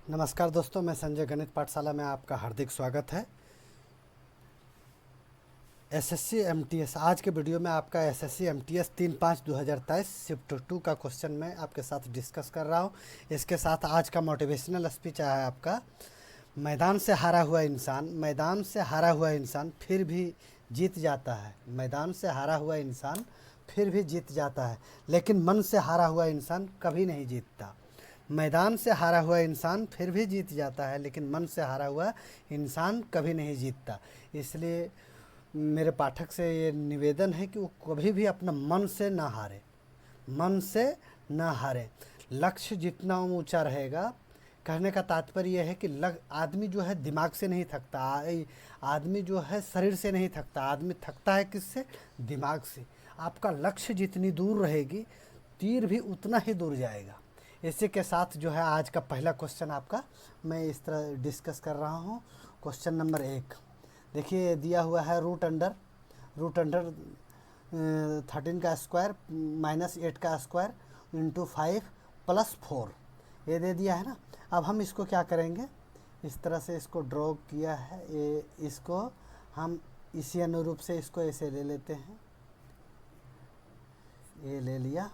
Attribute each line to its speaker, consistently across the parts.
Speaker 1: नमस्कार दोस्तों, मैं संजय गणित पाठशाला में आपका हार्दिक स्वागत है। एसएससी एमटीएस आज के वीडियो में आपका एसएससी एमटीएस 3/5/2023 शिफ्ट 2 का क्वेश्चन मैं आपके साथ डिस्कस कर रहा हूं। इसके साथ आज का मोटिवेशनल स्पीच है आपका, मैदान से हारा हुआ इंसान फिर भी जीत जाता है। मैदान से हारा हुआ इंसान फिर भी जीत जाता है, लेकिन मन से हारा हुआ इंसान कभी नहीं जीतता। मैदान से हारा हुआ इंसान फिर भी जीत जाता है, लेकिन मन से हारा हुआ इंसान कभी नहीं जीतता। इसलिए मेरे पाठक से ये निवेदन है कि वो कभी भी अपना मन से ना हारे, मन से ना हारे। लक्ष्य जितना ऊंचा रहेगा, कहने का तात्पर्य यह है कि आदमी जो है दिमाग से नहीं थकता, आदमी जो है शरीर से नहीं थकता, आदमी थकता है किससे? दिमाग से। आपका लक्ष्य जितनी दूर रहेगी, तीर भी उतना ही दूर जाएगा। इसी के साथ जो है आज का पहला क्वेश्चन आपका मैं इस तरह डिस्कस कर रहा हूँ। क्वेश्चन नंबर 1 देखिए, दिया हुआ है रूट अंडर 13 का स्क्वायर -8 का स्क्वायर इंटू 5 + 4 ये दे दिया है ना। अब हम इसको क्या करेंगे, इस तरह से इसको ड्रॉ किया है। इसको हम इसी अनुरूप से इसको ऐसे ले लेते हैं। ये ले लिया।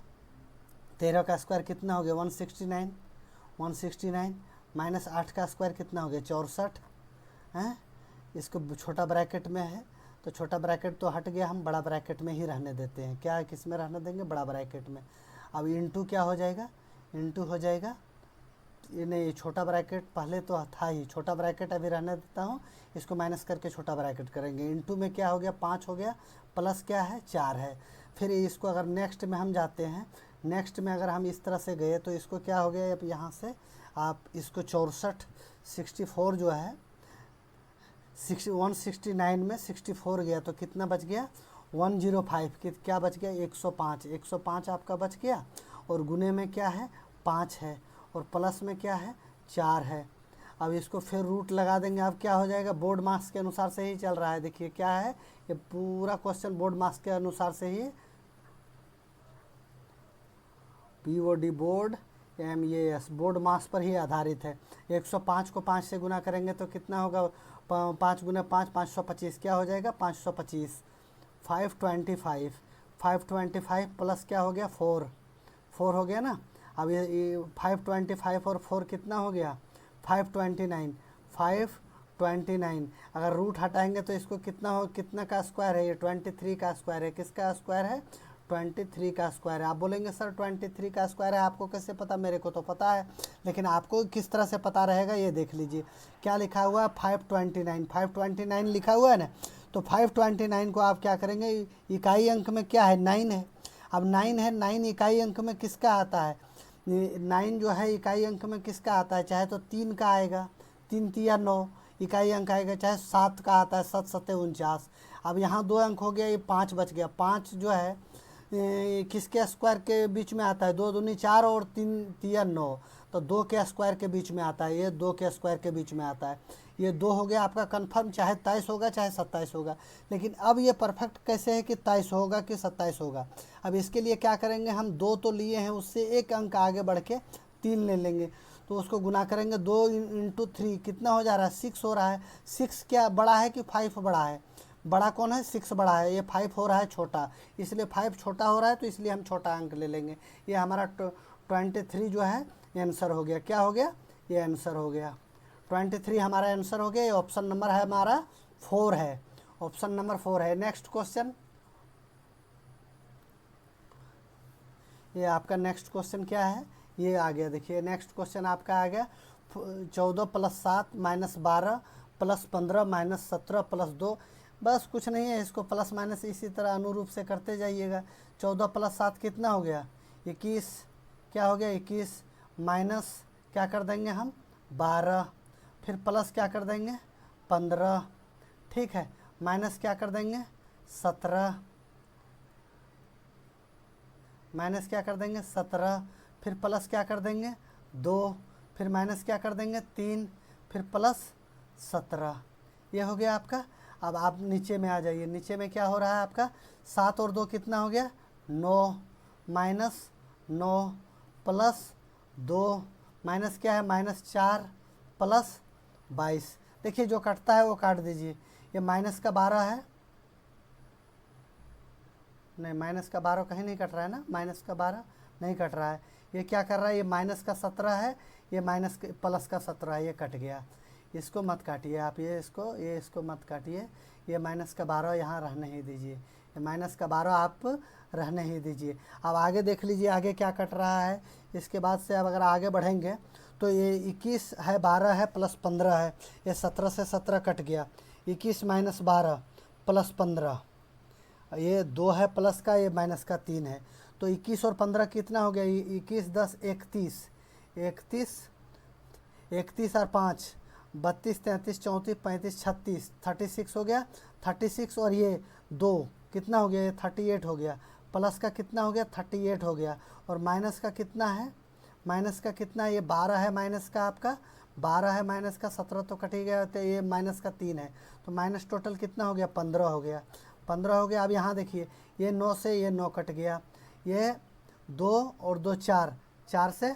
Speaker 1: 13 का स्क्वायर कितना हो गया? 169 -8 का स्क्वायर कितना हो गया? 64 हैं। इसको छोटा ब्रैकेट में है तो छोटा ब्रैकेट तो हट गया, हम बड़ा ब्रैकेट में ही रहने देते हैं। क्या किस में रहने देंगे? बड़ा ब्रैकेट में। अब इंटू क्या हो जाएगा? इंटू हो जाएगा, ये नहीं, छोटा ब्रैकेट पहले तो था ही, छोटा ब्रैकेट अभी रहने देता हूँ। इसको माइनस करके छोटा ब्रैकेट करेंगे। इंटू में क्या हो गया? 5 हो गया, प्लस क्या है? 4 है। फिर इसको अगर नेक्स्ट में हम जाते हैं, नेक्स्ट में अगर हम इस तरह से गए तो इसको क्या हो गया? अब यहाँ से आप इसको 64 जो है 169 में 64 गया तो कितना बच गया? 105। क्या बच गया? 105 आपका बच गया। और गुने में क्या है? 5 है। और प्लस में क्या है? 4 है। अब इसको फिर रूट लगा देंगे। अब क्या हो जाएगा? बोर्ड मार्क्स के अनुसार से ही चल रहा है। देखिए क्या है, ये पूरा क्वेश्चन बोर्ड मार्क्स के अनुसार से ही, POD board MAS board marks पर ही आधारित है। 105 को 5 से गुना करेंगे तो कितना होगा? 5 गुना 5 525। क्या हो जाएगा? 525। 525 प्लस क्या हो गया? 4 हो गया ना। अब ये 525 और 4 कितना हो गया? 529। अगर रूट हटाएंगे तो इसको कितना का स्क्वायर है? ये 23 का स्क्वायर है। किसका स्क्वायर है? 23 का स्क्वायर है। आप बोलेंगे सर 23 का स्क्वायर है, आपको कैसे पता? मेरे को तो पता है, लेकिन आपको किस तरह से पता रहेगा ये देख लीजिए। क्या लिखा हुआ है? 529 लिखा हुआ है ना। तो 529 को आप क्या करेंगे? इकाई अंक में क्या है? 9 है। अब 9 है, 9 इकाई अंक में किसका आता है? 9 जो है इकाई अंक में किसका आता है? चाहे तो 3 का आएगा, 3 तिया 9 इकाई अंक आएगा, चाहे 7 का आता है, 7 7 49। अब यहाँ 2 अंक हो गया, ये 5 बच गया। 5 जो है किसके स्क्वायर के बीच में आता है? 2 दूनी 4 और 3 तिया 9, तो 2 के स्क्वायर के बीच में आता है। ये 2 के स्क्वायर के बीच में आता है। ये 2 हो गया आपका कंफर्म, चाहे 23 होगा चाहे 27 होगा। लेकिन अब ये परफेक्ट कैसे है कि 23 होगा कि 27 होगा? अब इसके लिए क्या करेंगे, हम 2 तो लिए हैं, उससे एक अंक आगे बढ़ के 3 ले लेंगे। तो उसको गुना करेंगे। 2 × 3 कितना हो जा रहा है? 6 हो रहा है। 6 क्या बड़ा है कि 5 बड़ा है? बड़ा कौन है? 6 बड़ा है। ये 5 हो रहा है छोटा, इसलिए 5 छोटा हो रहा है, तो इसलिए हम छोटा अंक ले लेंगे। ये हमारा 23 जो है आंसर हो गया। क्या हो गया? ये आंसर हो गया। 23 हमारा आंसर हो गया। ये ऑप्शन नंबर है हमारा 4 है। ऑप्शन नंबर 4 है। नेक्स्ट क्वेश्चन, ये आपका नेक्स्ट क्वेश्चन क्या है? ये आ गया। देखिए नेक्स्ट क्वेश्चन आपका आ गया 14 + 7 - 12 + 15 - 17 + 2। बस कुछ नहीं है, इसको प्लस माइनस इसी तरह अनुरूप से करते जाइएगा। 14 + 7 कितना हो गया? 21। क्या हो गया? 21 माइनस क्या कर देंगे हम? 12। फिर प्लस क्या कर देंगे? 15। ठीक है। माइनस क्या कर देंगे? 17। माइनस क्या कर देंगे? 17। फिर प्लस क्या कर देंगे? 2। फिर माइनस क्या कर देंगे? 3। फिर प्लस 17। ये हो गया आपका। अब आप नीचे में आ जाइए। नीचे में क्या हो रहा है आपका? 7 और 2 कितना हो गया? 9 -9 + 2 माइनस क्या है? -4 प्लस 22। देखिए जो कटता है वो काट दीजिए। ये माइनस का 12 है, नहीं माइनस का 12 कहीं नहीं कट रहा है ना, माइनस का 12 नहीं कट रहा है। ये क्या कर रहा है, ये माइनस का 17 है, ये माइनस प्लस का 17 है, ये कट गया। इसको मत काटिए आप, ये इसको मत काटिए। ये माइनस का 12 यहाँ रहने ही दीजिए, ये माइनस का 12 आप रहने ही दीजिए। अब आगे देख लीजिए आगे क्या कट रहा है। इसके बाद से अब अगर आगे बढ़ेंगे तो ये 21 है, 12 है, प्लस 15 है, ये 17 से 17 कट गया। 21 माइनस 12 प्लस 15, ये 2 है प्लस का, ये माइनस का 3 है। तो 21 और 15 कितना हो गया, 21 10 31, 31 और 5 32 33 34 35 36 36 हो गया। 36 और ये 2 कितना हो गया, ये 38 हो गया। प्लस का कितना हो गया, 38 हो गया। और माइनस का कितना है, माइनस का कितना है, ये 12 है माइनस का, आपका 12 है माइनस का, 17 तो कट ही गया, तो ये माइनस का 3 है। तो माइनस टोटल कितना हो गया, 15 हो गया, 15 हो गया। अब यहाँ देखिए ये 9 से ये 9 कट गया, ये 2 और 2 4, 4 से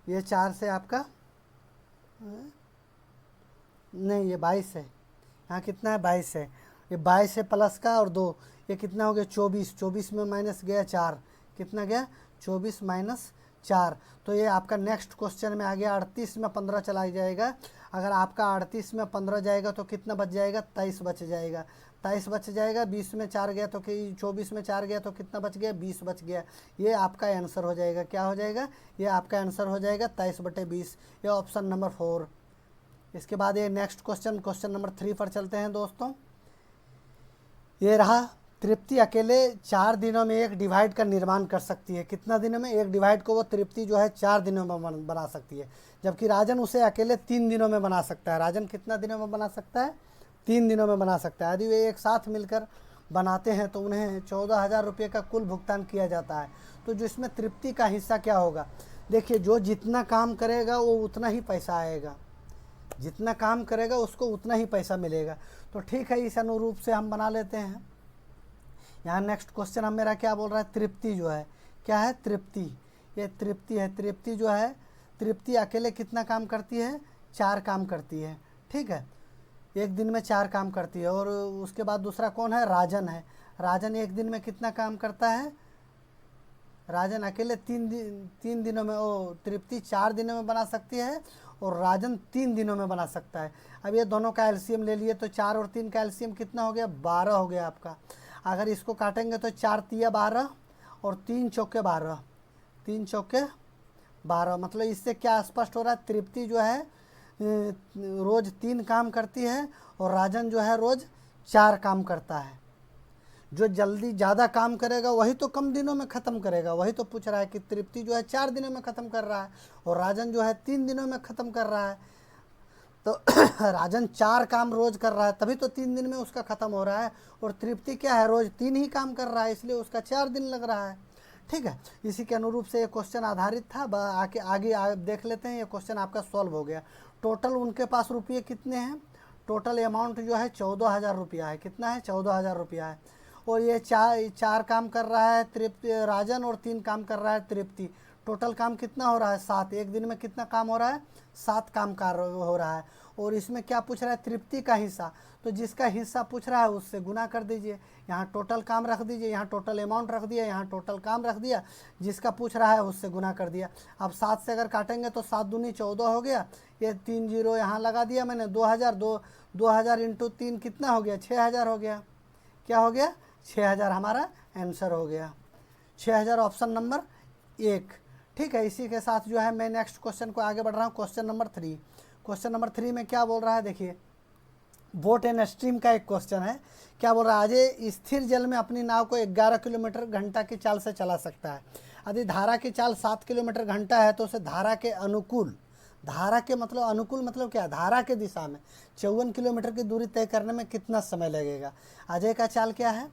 Speaker 1: ये 4 से आपका नहीं, ये 22 है, यहाँ कितना है 22 है, ये 22 है प्लस का और 2, ये कितना हो गया 24, 24 में माइनस गया 4, कितना गया 24 माइनस 4। तो ये आपका नेक्स्ट क्वेश्चन में आ गया। 38 में 15 चला जाएगा, अगर आपका 38 में 15 जाएगा तो कितना बच जाएगा, 23 बच जाएगा, 23 बच जाएगा। 20 में 4 गया तो कि 24 में 4 गया तो कितना बच गया, 20 बच गया। ये आपका आंसर हो जाएगा, क्या हो जाएगा, ये आपका आंसर हो जाएगा 23/20, ये ऑप्शन नंबर 4। इसके बाद ये नेक्स्ट क्वेश्चन, क्वेश्चन नंबर 3 पर चलते हैं दोस्तों। ये रहा, तृप्ति अकेले 4 दिनों में एक डिवाइड का निर्माण कर सकती है। कितना दिनों में, एक डिवाइड को वो तृप्ति जो है 4 दिनों में बना सकती है, जबकि राजन उसे अकेले 3 दिनों में बना सकता है। राजन कितना दिनों में बना सकता है, 3 दिनों में बना सकता है। यदि वे एक साथ मिलकर बनाते हैं तो उन्हें 14,000 रुपये का कुल भुगतान किया जाता है। तो जो इसमें तृप्ति का हिस्सा क्या होगा, देखिए जो जितना काम करेगा वो उतना ही पैसा आएगा, जितना काम करेगा उसको उतना ही पैसा मिलेगा। तो ठीक है, इस अनुरूप से हम बना लेते हैं। यहाँ नेक्स्ट क्वेश्चन हम मेरा क्या बोल रहा है, तृप्ति जो है क्या है, तृप्ति, ये तृप्ति है। तृप्ति जो है, तृप्ति अकेले कितना काम करती है, 4 काम करती है, ठीक है, एक दिन में 4 काम करती है। और उसके बाद दूसरा कौन है, राजन है। राजन एक दिन में कितना काम करता है, राजन अकेले 3 दिनों में, ओ तृप्ति 4 दिनों में बना सकती है और राजन 3 दिनों में बना सकता है। अब ये दोनों का एलसीएम ले लिए तो 4 और 3 का एलसीएम कितना हो गया, 12 हो गया आपका। अगर इसको काटेंगे तो 4 तिया 12 और 3 चौके 12, 3 चौके 12, मतलब इससे क्या स्पष्ट हो रहा है, तृप्ति जो है रोज़ 3 काम करती है और राजन जो है रोज़ 4 काम करता है। जो जल्दी ज़्यादा काम करेगा वही तो कम दिनों में ख़त्म करेगा। वही तो पूछ रहा है कि तृप्ति जो है 4 दिनों में ख़त्म कर रहा है और राजन जो है 3 दिनों में ख़त्म कर रहा है। तो राजन 4 काम रोज़ कर रहा है तभी तो 3 दिन में उसका ख़त्म हो रहा है, और तृप्ति क्या है, रोज़ 3 ही काम कर रहा है, इसलिए उसका 4 दिन लग रहा है। ठीक है, इसी के अनुरूप से ये क्वेश्चन आधारित था। आगे देख लेते हैं। ये क्वेश्चन आपका सॉल्व हो गया। टोटल उनके पास रुपये कितने हैं, टोटल अमाउंट जो है 14,000 रुपया है। कितना है, 14,000 रुपया है। और ये 4 काम कर रहा है तृप्ति राजन और 3 काम कर रहा है तृप्ति। टोटल काम कितना हो रहा है, 7। एक दिन में कितना काम हो रहा है, 7 काम कार हो रहा है। और इसमें क्या पूछ रहा है, तृप्ति का हिस्सा। तो जिसका हिस्सा पूछ रहा है उससे गुना कर दीजिए। यहाँ टोटल काम रख दीजिए, यहाँ टोटल अमाउंट रख दिया, यहाँ टोटल काम रख दिया, जिसका पूछ रहा है उससे गुना कर दिया। अब 7 से अगर काटेंगे तो 7 दूनी 14 हो गया। ये 3 जीरो यहाँ लगा दिया मैंने, 2000 इंटू 3 कितना हो गया, 6,000 हो गया। क्या हो गया, 6,000 हमारा आंसर हो गया। 6,000 ऑप्शन नंबर 1। ठीक है, इसी के साथ जो है मैं नेक्स्ट क्वेश्चन को आगे बढ़ रहा हूँ। Question number 3। क्वेश्चन नंबर 3 में क्या बोल रहा है, देखिए बोट एंड स्ट्रीम का एक क्वेश्चन है। क्या बोल रहा है, अजय स्थिर जल में अपनी नाव को 11 किलोमीटर घंटा की चाल से चला सकता है। यदि धारा की चाल 7 किलोमीटर घंटा है तो उसे धारा के अनुकूल, धारा के मतलब अनुकूल मतलब क्या, धारा के दिशा में 54 किलोमीटर की दूरी तय करने में कितना समय लगेगा। अजय का चाल क्या है,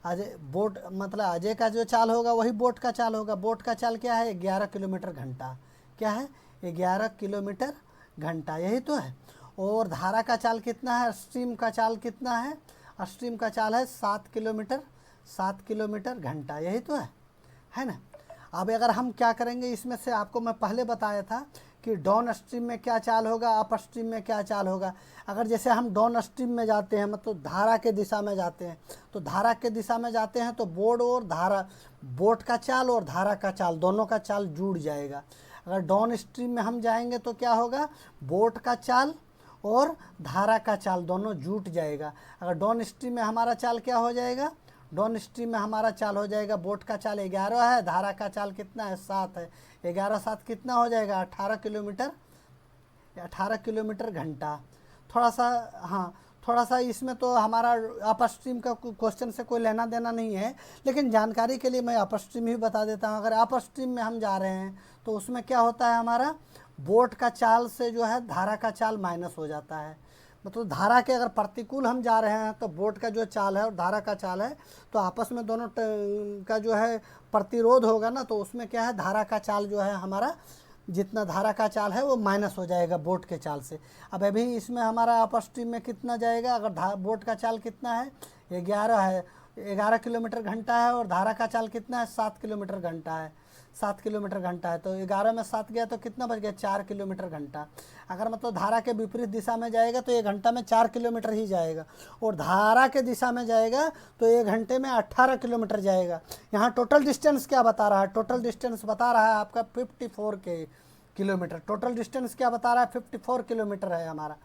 Speaker 1: अजय बोट मतलब अजय का जो चाल होगा वही बोट का चाल होगा। बोट का चाल क्या है, 11 किलोमीटर घंटा। क्या है, 11 किलोमीटर घंटा, यही तो है। और धारा का चाल कितना है, स्ट्रीम का चाल कितना है, स्ट्रीम का चाल है 7 किलोमीटर घंटा, यही तो है ना। अब अगर हम क्या करेंगे, इसमें से आपको मैं पहले बताया था कि डाउन स्ट्रीम में क्या चाल होगा, अप स्ट्रीम में क्या चाल होगा। अगर जैसे हम डाउन स्ट्रीम में जाते हैं, मतलब धारा के दिशा में जाते हैं, तो धारा के दिशा में जाते हैं तो बोट का चाल और धारा का चाल दोनों का चाल जुड़ जाएगा। अगर डाउन स्ट्रीम में हम जाएंगे तो क्या होगा, बोट का चाल और धारा का चाल दोनों जुट जाएगा। अगर डाउन स्ट्रीम में हमारा चाल क्या हो जाएगा, डाउन स्ट्रीम में हमारा चाल हो जाएगा, बोट का चाल 11 है, धारा का चाल कितना है, 7 है। 11 7 कितना हो जाएगा, 18 किलोमीटर, 18 किलोमीटर घंटा। थोड़ा सा हाँ, थोड़ा सा इसमें तो हमारा अपर स्ट्रीम का क्वेश्चन से कोई लेना देना नहीं है, लेकिन जानकारी के लिए मैं अपर स्ट्रीम ही बता देता हूँ। अगर अपर स्ट्रीम में हम जा रहे हैं तो उसमें क्या होता है, हमारा बोट का चाल से जो है धारा का चाल माइनस हो जाता है। मतलब धारा के अगर प्रतिकूल हम जा रहे हैं तो बोट का जो चाल है और धारा का चाल है तो आपस में दोनों का जो है प्रतिरोध होगा ना, तो उसमें क्या है, धारा का चाल जो है हमारा, जितना धारा का चाल है वो माइनस हो जाएगा बोट के चाल से। अब अभी इसमें हमारा अपर स्ट्रीम में कितना जाएगा, अगर बोट का चाल कितना है, 11 है, 11 किलोमीटर घंटा है, और धारा का चाल कितना है, 7 किलोमीटर घंटा है, 7 किलोमीटर घंटा है। तो 11 में 7 गया तो कितना बच गया, 4 किलोमीटर घंटा। अगर मतलब धारा के विपरीत दिशा में जाएगा तो 1 घंटा में 4 किलोमीटर ही जाएगा, और धारा के दिशा में जाएगा तो 1 घंटे में 18 किलोमीटर जाएगा। यहाँ टोटल डिस्टेंस क्या बता रहा है, टोटल डिस्टेंस बता रहा है आपका 54 किलोमीटर। टोटल डिस्टेंस क्या बता रहा है, 54 किलोमीटर है हमारा,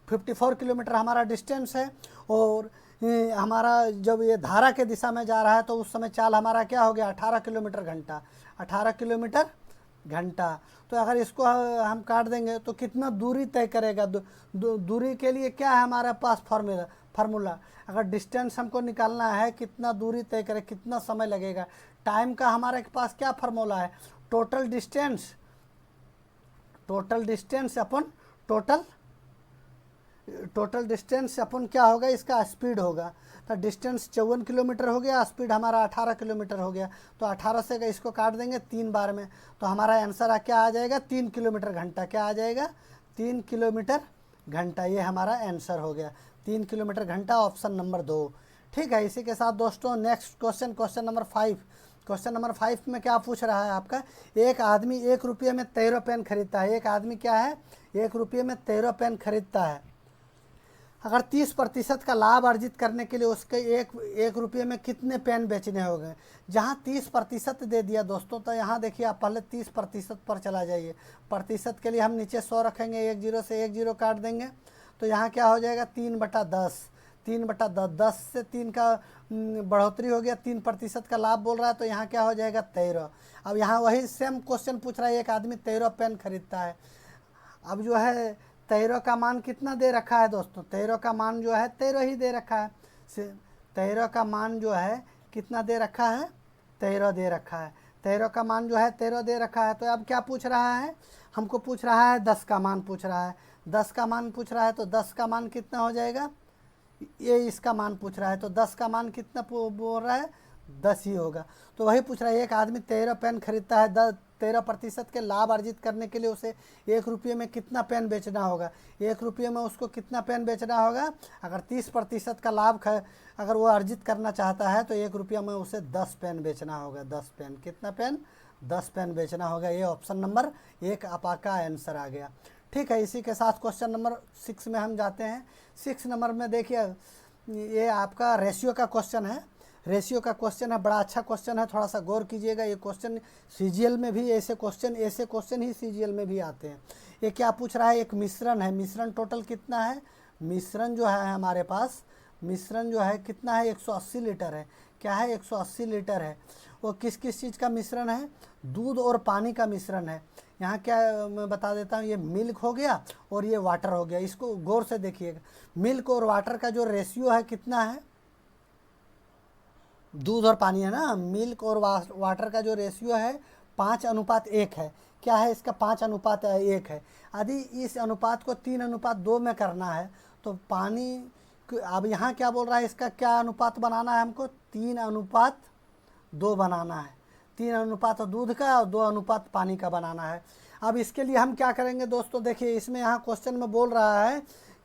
Speaker 1: 54 किलोमीटर हमारा डिस्टेंस है। और हमारा जब ये धारा के दिशा में जा रहा है तो उस समय चाल हमारा क्या हो गया, 18 किलोमीटर घंटा, 18 किलोमीटर घंटा। तो अगर इसको हम काट देंगे तो कितना दूरी तय करेगा, दूरी के लिए क्या है हमारे पास फार्मूला। अगर डिस्टेंस हमको निकालना है, कितना दूरी तय करे, कितना समय लगेगा, टाइम का हमारे पास क्या फार्मूला है, टोटल डिस्टेंस अपन टोटल डिस्टेंस अपन क्या होगा, इसका स्पीड होगा। तो डिस्टेंस 54 किलोमीटर हो गया, स्पीड हमारा 18 किलोमीटर हो गया। तो 18 से इसको काट देंगे 3 बार में, तो हमारा आंसर क्या आ जाएगा, 3 किलोमीटर घंटा। क्या आ जाएगा, 3 किलोमीटर घंटा। ये हमारा आंसर हो गया, 3 किलोमीटर घंटा, ऑप्शन नंबर 2। ठीक है, इसी के साथ दोस्तों next question number 5। Question number 5 में क्या पूछ रहा है आपका, एक आदमी 1 रुपये में 13 पेन खरीदता है। एक आदमी क्या है, 1 रुपये में 13 पेन खरीदता है। अगर 30% का लाभ अर्जित करने के लिए उसके एक रुपये में कितने पेन बेचने होंगे। जहाँ 30% दे दिया दोस्तों, तो यहाँ देखिए आप पहले 30% पर चला जाइए। प्रतिशत के लिए हम नीचे 100 रखेंगे, 1 0 से 1 0 काट देंगे, तो यहाँ क्या हो जाएगा, 3/10। 3/10, 10 से 3 का बढ़ोतरी हो गया, 3% का लाभ बोल रहा है, तो यहाँ क्या हो जाएगा, 13। अब यहाँ वही सेम क्वेश्चन पूछ रहा है, एक आदमी 13 पेन खरीदता है। अब जो है 13 का मान कितना दे रखा है दोस्तों, 13 का मान जो है 13 ही दे रखा है। 13 का मान जो है कितना दे रखा है, 13 दे रखा है। 13 का मान जो है 13 दे रखा है। तो अब क्या पूछ रहा है, हमको पूछ रहा है 10 का मान पूछ रहा है। 10 का मान पूछ रहा है, तो 10 का मान कितना हो जाएगा, ये इसका मान पूछ रहा है, तो 10 का मान कितना बोल रहा है, 10 ही होगा। तो वही पूछ रहा है, एक आदमी 13 पेन खरीदता है, 13% के लाभ अर्जित करने के लिए उसे 1 रुपये में कितना पेन बेचना होगा। 1 रुपये में उसको कितना पेन बेचना होगा, अगर 30% का लाभ अगर वो अर्जित करना चाहता है तो 1 रुपया में उसे 10 पेन बेचना होगा। 10 पेन, कितना पेन, 10 पेन बेचना होगा। ये ऑप्शन नंबर 1 आपका आंसर आ गया। ठीक है, इसी के साथ क्वेश्चन नंबर 6 में हम जाते हैं। 6 नंबर में देखिए, ये आपका रेशियो का क्वेश्चन है। रेशियो का क्वेश्चन है, बड़ा अच्छा क्वेश्चन है, थोड़ा सा गौर कीजिएगा। ये क्वेश्चन सीजीएल में भी ऐसे क्वेश्चन ही सीजीएल में भी आते हैं। ये क्या पूछ रहा है, एक मिश्रण है, मिश्रण टोटल कितना है, मिश्रण जो है हमारे पास, मिश्रण जो है कितना है, 180 लीटर है। क्या है, 180 लीटर है। वो किस किस चीज़ का मिश्रण है, दूध और पानी का मिश्रण है। यहाँ क्या मैं बता देता हूँ, ये मिल्क हो गया और ये वाटर हो गया। इसको गौर से देखिएगा, मिल्क और वाटर का जो रेशियो है कितना है, दूध और पानी है ना, मिल्क और वाटर का जो रेशियो है 5:1 है। क्या है इसका, 5:1 है। यदि इस अनुपात को 3:2 में करना है तो पानी, अब यहाँ क्या बोल रहा है, इसका क्या अनुपात बनाना है हमको, 3:2 बनाना है। 3 अनुपात दूध का और 2 अनुपात पानी का बनाना है। अब इसके लिए हम क्या करेंगे दोस्तों, देखिए इसमें यहाँ क्वेश्चन में बोल रहा है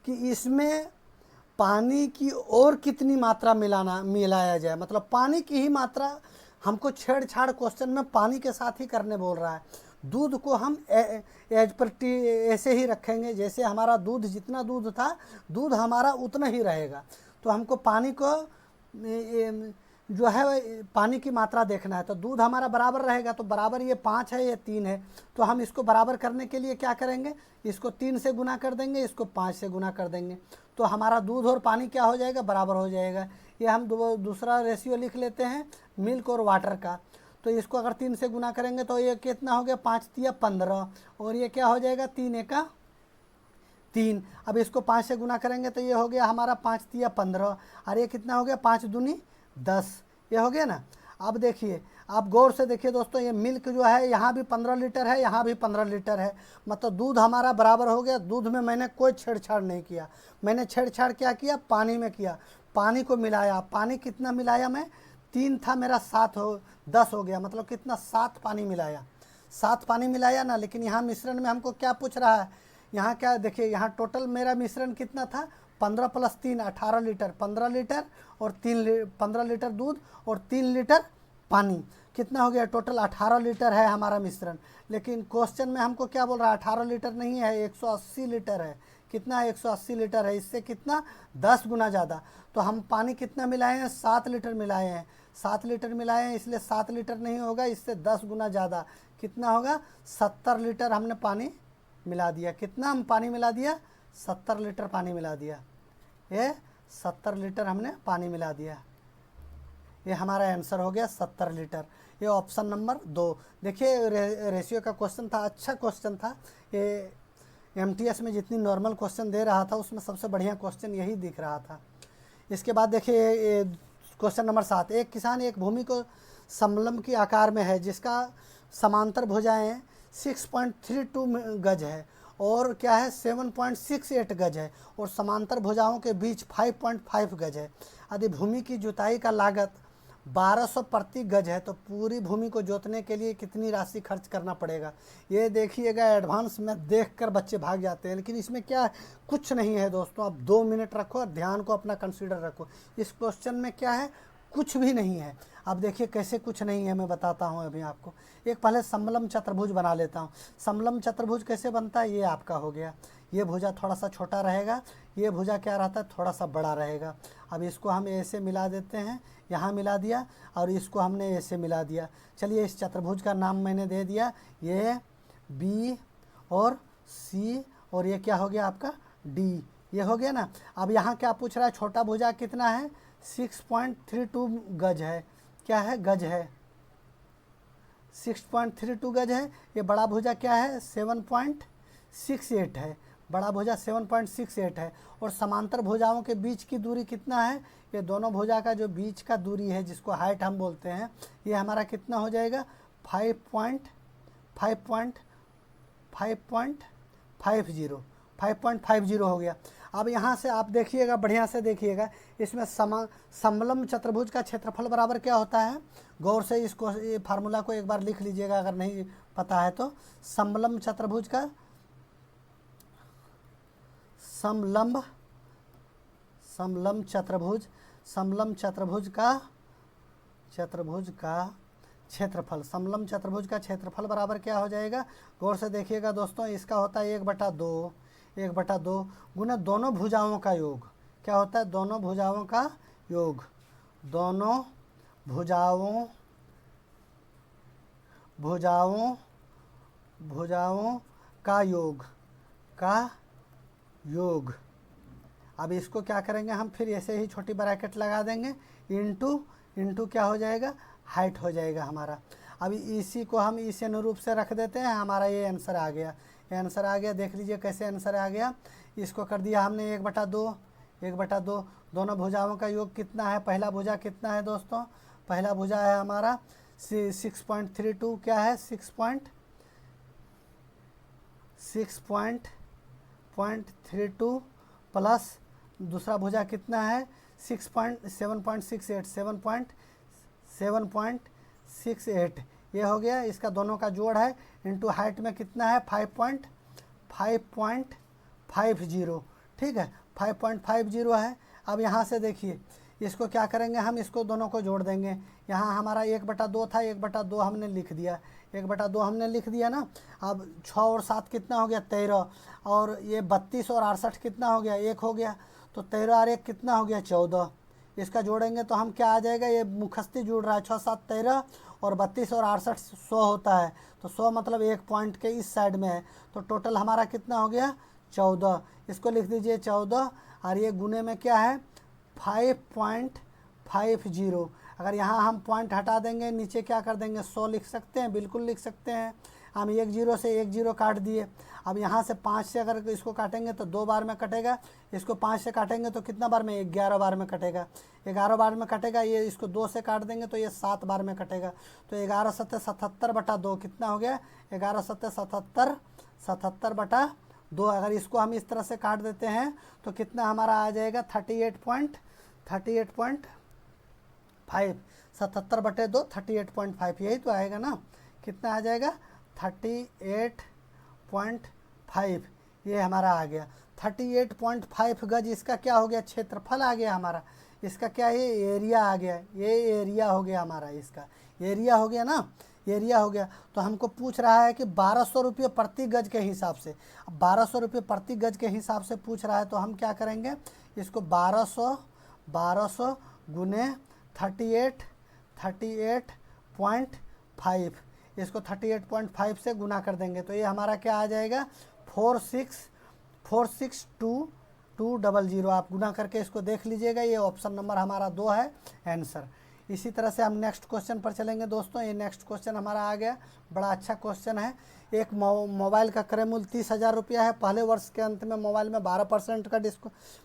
Speaker 1: कि इसमें पानी की और कितनी मात्रा मिलाया जाए, मतलब पानी की ही मात्रा हमको छेड़छाड़ क्वेश्चन में पानी के साथ ही करने बोल रहा है। दूध को हम एज पर टी ऐसे ही रखेंगे, जैसे हमारा दूध जितना दूध था, दूध हमारा उतना ही रहेगा। तो हमको पानी को जो है पानी की मात्रा देखना है। तो दूध हमारा बराबर रहेगा, तो बराबर ये 5 है, ये 3 है। तो हम इसको बराबर करने के लिए क्या करेंगे, इसको 3 से गुना कर देंगे, इसको 5 से गुना कर देंगे। तो हमारा दूध और पानी क्या हो जाएगा, बराबर हो जाएगा। ये हम दूसरा रेशियो लिख लेते हैं मिल्क और वाटर का। तो इसको अगर 3 से गुना करेंगे तो ये कितना हो गया, 5 तिया 15, और ये क्या हो जाएगा, 3 एका 3। अब इसको 5 से गुना करेंगे तो ये हो गया हमारा 5 तिया 15, और ये कितना हो गया, 5 दूनी 10, ये हो गया ना। अब देखिए, आप गौर से देखिए दोस्तों, ये मिल्क जो है यहाँ भी 15 लीटर है, यहाँ भी 15 लीटर है, मतलब दूध हमारा बराबर हो गया। दूध में मैंने कोई छेड़छाड़ नहीं किया, मैंने छेड़छाड़ क्या किया, पानी में किया। पानी को मिलाया, पानी कितना मिलाया मैं, 3 था मेरा, 10 हो गया, मतलब कितना, 7 पानी मिलाया, 7 पानी मिलाया ना। लेकिन यहाँ मिश्रण में हमको क्या पूछ रहा है, यहाँ क्या देखिए, यहाँ टोटल मेरा मिश्रण कितना था, 15 + 3 18 लीटर, 15 लीटर और 15 लीटर दूध और 3 लीटर पानी, कितना हो गया, टोटल 18 लीटर है हमारा मिश्रण। लेकिन क्वेश्चन में हमको क्या बोल रहा है, 18 लीटर नहीं है, 180 लीटर है। कितना है, 180 लीटर है, इससे कितना, 10 गुना ज़्यादा। तो हम पानी कितना मिलाए हैं, 7 लीटर मिलाए हैं, 7 लीटर मिलाए हैं, इसलिए 7 लीटर नहीं होगा, इससे 10 गुना ज़्यादा। कितना होगा, 70 लीटर हमने पानी मिला दिया। कितना हम पानी मिला दिया, 70 लीटर पानी मिला दिया। ये 70 लीटर हमने पानी मिला दिया। ये हमारा आंसर हो गया 70 लीटर। ये ऑप्शन नंबर 2। देखिए रेशियो का क्वेश्चन था, अच्छा क्वेश्चन था। ये MTS में जितनी नॉर्मल क्वेश्चन दे रहा था उसमें सबसे बढ़िया क्वेश्चन यही दिख रहा था। इसके बाद देखिए क्वेश्चन नंबर 7। एक किसान एक भूमि को समलंब की आकार में है जिसका समांतर भुजाएं 6.32 गज है और क्या है, 7.68 गज है, और समांतर भुजाओं के बीच 5.5 गज है। यदि भूमि की जुताई का लागत 1200 प्रति गज है तो पूरी भूमि को जोतने के लिए कितनी राशि खर्च करना पड़ेगा। ये देखिएगा, एडवांस में देखकर बच्चे भाग जाते हैं, लेकिन इसमें क्या है, कुछ नहीं है दोस्तों। आप 2 मिनट रखो और ध्यान को अपना कंसीडर रखो। इस क्वेश्चन में क्या है, कुछ भी नहीं है। अब देखिए कैसे कुछ नहीं है, मैं बताता हूँ अभी आपको। एक पहले समलंब चतुर्भुज बना लेता हूँ। समलंब चतुर्भुज कैसे बनता है, ये आपका हो गया। ये भुजा थोड़ा सा छोटा रहेगा, ये भुजा क्या रहता है, थोड़ा सा बड़ा रहेगा। अब इसको हम ऐसे मिला देते हैं, यहाँ मिला दिया, और इसको हमने ऐसे मिला दिया। चलिए इस चतुर्भुज का नाम मैंने दे दिया, ये B और C, और ये क्या हो गया आपका D। ये हो गया ना। अब यहाँ क्या पूछ रहा है, छोटा भुजा कितना है, 6.32 गज है। क्या है, गज है, 6.32 गज है। ये बड़ा भुजा क्या है, 7.68 है। बड़ा भुजा 7.68 है। और समांतर भुजाओं के बीच की दूरी कितना है, ये दोनों भुजा का जो बीच का दूरी है, जिसको हाइट हम बोलते हैं, ये हमारा कितना हो जाएगा, 5.50 हो गया। अब यहाँ से आप देखिएगा, बढ़िया से देखिएगा, इसमें समलंब चतुर्भुज का क्षेत्रफल बराबर क्या होता है। गौर से इसको, ये फार्मूला को एक बार लिख लीजिएगा अगर नहीं पता है तो। समलंब चतुर्भुज का समलंब चतुर्भुज का क्षेत्रफल, समलंब चतुर्भुज का क्षेत्रफल बराबर क्या हो जाएगा। गौर से देखिएगा दोस्तों, इसका होता है 1/2 गुना दोनों भुजाओं का योग। क्या होता है, दोनों भुजाओं का योग, दोनों भुजाओं का योग। अब इसको क्या करेंगे हम, फिर ऐसे ही छोटी ब्रैकेट लगा देंगे, इंटू क्या हो जाएगा, हाइट हो जाएगा हमारा। अभी इसी को हम इस अनुरूप से रख देते हैं, हमारा ये आंसर आ गया। ये आंसर आ गया, देख लीजिए कैसे आंसर आ गया। इसको कर दिया हमने 1/2। दोनों भुजाओं का योग कितना है, पहला भुजा कितना है दोस्तों, पहला भुजा है हमारा 6.32, क्या है 6.32 प्लस दूसरा भुजा कितना है 7.68, ये हो गया। इसका दोनों का जोड़ है, इंटू हाइट में कितना है 5.50, ठीक है, 5.50 है। अब यहाँ से देखिए, इसको क्या करेंगे हम, इसको दोनों को जोड़ देंगे। यहाँ हमारा 1/2 था, 1/2 हमने लिख दिया, 1/2 हमने लिख दिया ना। अब 6 और 7 कितना हो गया, 13, और ये 32 और 68 कितना हो गया, 1 हो गया। तो 13 और 1 कितना हो गया, 14। इसका जोड़ेंगे तो हम क्या आ जाएगा, ये मुखस्ती जुड़ रहा है, 6 7 13 और 32 और 68 100 होता है। तो 100 मतलब एक पॉइंट के इस साइड में है, तो टोटल हमारा कितना हो गया, 14। इसको लिख दीजिए 14, और ये गुने में क्या है, 5.50। अगर यहाँ हम पॉइंट हटा देंगे, नीचे क्या कर देंगे, 100 लिख सकते हैं, बिल्कुल लिख सकते हैं। हम 1 0 से 1 0 काट दिए। अब यहाँ से 5 से अगर इसको काटेंगे तो 2 बार में कटेगा, इसको 5 से काटेंगे तो कितना बार में, 11 बार में कटेगा, 11 बार में कटेगा। ये इसको 2 से काट देंगे तो ये 7 बार में कटेगा। तो 11 7 77/2 कितना हो गया, 11 7 77 77/2। अगर इसको हम इस तरह से काट देते हैं तो कितना हमारा आ जाएगा, 38.5। 77/2 38.5, यही तो आएगा ना, कितना आ जाएगा, 38.5। ये हमारा आ गया 38.5 गज। इसका क्या हो गया, क्षेत्रफल आ गया हमारा। इसका क्या है, एरिया आ गया, ये एरिया हो गया हमारा, इसका एरिया हो गया ना, एरिया हो गया। तो हमको पूछ रहा है कि 1200 रुपये प्रति गज के हिसाब से। अब 1200 रुपये प्रति गज के हिसाब से पूछ रहा है, तो हम क्या करेंगे, इसको 1200 गुने 38.5, इसको 38.5 से गुना कर देंगे तो ये हमारा क्या आ जाएगा, 46200। आप गुना करके इसको देख लीजिएगा। ये ऑप्शन नंबर हमारा 2 है आंसर। इसी तरह से हम नेक्स्ट क्वेश्चन पर चलेंगे दोस्तों। ये नेक्स्ट क्वेश्चन हमारा आ गया, बड़ा अच्छा क्वेश्चन है। एक मोबाइल का क्रय मूल्य 30,000 रुपया है। पहले वर्ष के अंत में मोबाइल में 12% का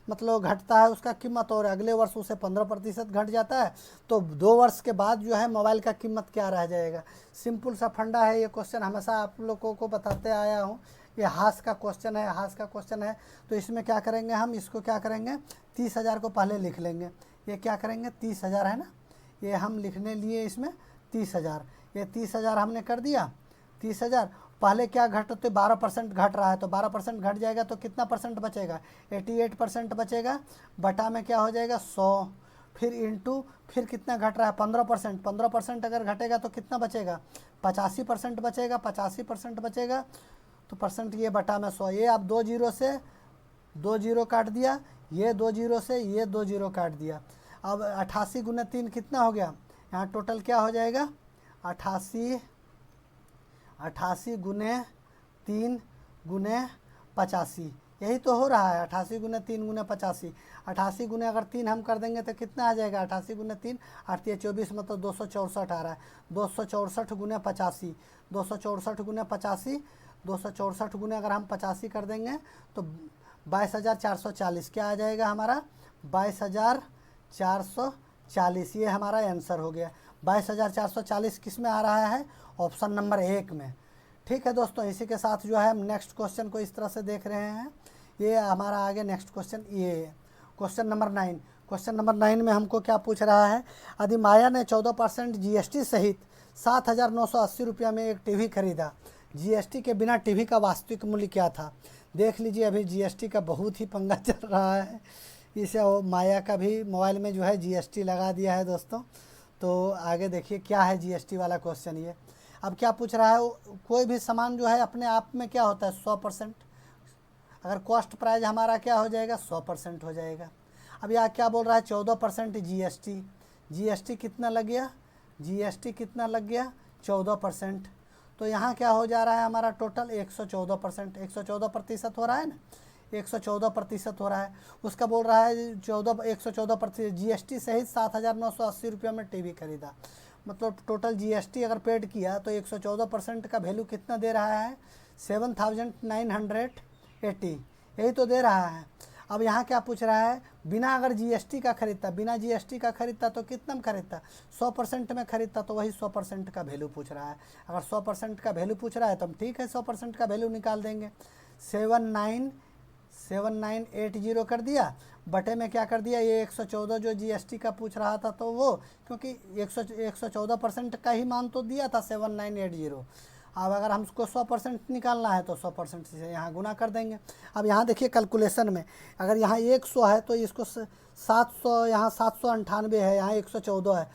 Speaker 1: मतलब घटता है उसका कीमत, और अगले वर्ष उसे 15% घट जाता है। तो 2 वर्ष के बाद जो है मोबाइल का कीमत क्या रह जाएगा। सिंपल सा फंडा है। ये क्वेश्चन हमेशा आप लोगों को बताते आया हूँ। ये हास का क्वेश्चन है, हास का क्वेश्चन है। तो इसमें क्या करेंगे हम, इसको क्या करेंगे, 30,000 को पहले लिख लेंगे। ये क्या करेंगे, 30,000 है ना, ये हम लिखने लिए इसमें 30,000। ये 30,000 हमने कर दिया। 30,000 पहले क्या घटते, 12% घट रहा है, तो 12% घट जाएगा तो कितना परसेंट बचेगा, 88% बचेगा। बटा में क्या हो जाएगा, 100, फिर इंटू, फिर कितना घट रहा है, 15%। 15% अगर घटेगा तो कितना बचेगा, 85% बचेगा। 85% बचेगा तो परसेंट, ये बटा में 100। ये आप 2 0 से 2 0 काट दिया, ये 2 0 से ये 2 0 काट दिया। अब 88 गुने 3 कितना हो गया, यहाँ टोटल क्या हो जाएगा, 88 गुने 3 गुने 85, यही तो हो रहा है। 88 गुने 3 गुने 85, 88 गुने अगर 3 हम कर देंगे तो कितना आ जाएगा, 88 गुने 3 8 24 मतलब 264 आ रहा है। 264 गुने 85, 264 गुने 85, 264 गुने अगर हम 85 कर देंगे तो 22,440 क्या आ जाएगा हमारा, 22,440। ये हमारा आंसर हो गया। 22,440 किस में आ रहा है, ऑप्शन नंबर 1 में। ठीक है दोस्तों, इसी के साथ जो है हम नेक्स्ट क्वेश्चन को इस तरह से देख रहे हैं। ये हमारा आगे नेक्स्ट क्वेश्चन, ये क्वेश्चन नंबर 9। क्वेश्चन नंबर 9 में हमको क्या पूछ रहा है, यदि माया ने 14% GST सहित 7,980 रुपया में एक टीवी खरीदा, GST के बिना टीवी का वास्तविक मूल्य क्या था। देख लीजिए, अभी GST का बहुत ही पंगा चल रहा है। इसे माया का भी मोबाइल में जो है GST लगा दिया है दोस्तों। तो आगे देखिए क्या है GST वाला क्वेश्चन। ये अब क्या पूछ रहा है, कोई भी सामान जो है अपने आप में क्या होता है, 100%। अगर कॉस्ट प्राइस हमारा क्या हो जाएगा, 100% हो जाएगा। अब यहाँ क्या बोल रहा है, 14% GST। GST कितना लग गया, GST कितना लग गया, 14%। तो यहाँ क्या हो जा रहा है हमारा, टोटल 114%, 114% हो रहा है ना, 114% हो रहा है। उसका बोल रहा है 114% GST सहित 7,980 रुपये में टीवी खरीदा। मतलब टोटल GST अगर पेड किया तो 114% का वैल्यू कितना दे रहा है, 7,980, यही तो दे रहा है। अब यहाँ क्या पूछ रहा है, बिना अगर GST का खरीदता, बिना GST का खरीदता तो कितना में खरीदता, 100% में खरीदता, तो वही 100% का वैल्यू पूछ रहा है। अगर 100% का वैल्यू पूछ रहा है तो हम ठीक है 100% का वैल्यू निकाल देंगे। 7980 कर दिया, बटे में क्या कर दिया, ये 114 जो GST का पूछ रहा था, तो वो क्योंकि 114% का ही मान तो दिया था 7980, अब अगर हमको 100% निकालना है तो 100% से यहाँ गुना कर देंगे। अब यहाँ देखिए कैलकुलेशन में, अगर यहाँ 100 है तो इसको 700, यहाँ 798 है, यहाँ 114 है,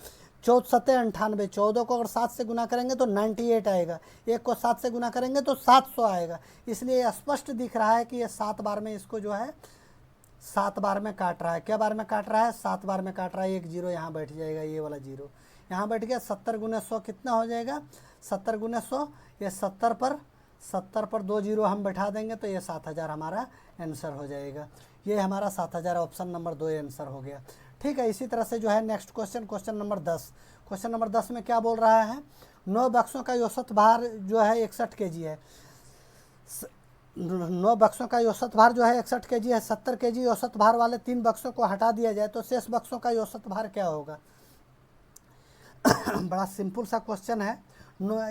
Speaker 1: 14 सत्ते 98, 14 को अगर 7 से गुना करेंगे तो 98 आएगा, 1 को 7 से गुना करेंगे तो 700 आएगा। इसलिए ये स्पष्ट दिख रहा है कि ये 7 बार में इसको जो है 7 बार में काट रहा है। क्या बार में काट रहा है? 7 बार में काट रहा है। एक जीरो यहाँ बैठ जाएगा, ये वाला जीरो यहाँ बैठ गया। 70 गुना 100 कितना हो जाएगा? 70 गुना 100, ये 70 पर 2 जीरो हम बैठा देंगे तो ये 7000 हमारा आंसर हो जाएगा। ये हमारा 7000 ऑप्शन नंबर 2 आंसर हो गया। ठीक है, इसी तरह से जो है next question number 10। Question number 10 में क्या बोल रहा है? 9 बक्सों का औसत भार जो है 61 kg है। 9 बक्सों का औसत भार जो है 61 kg है। 70 kg औसत भार वाले 3 बक्सों को हटा दिया जाए तो शेष बक्सों का औसत भार क्या होगा? बड़ा सिंपल सा क्वेश्चन है।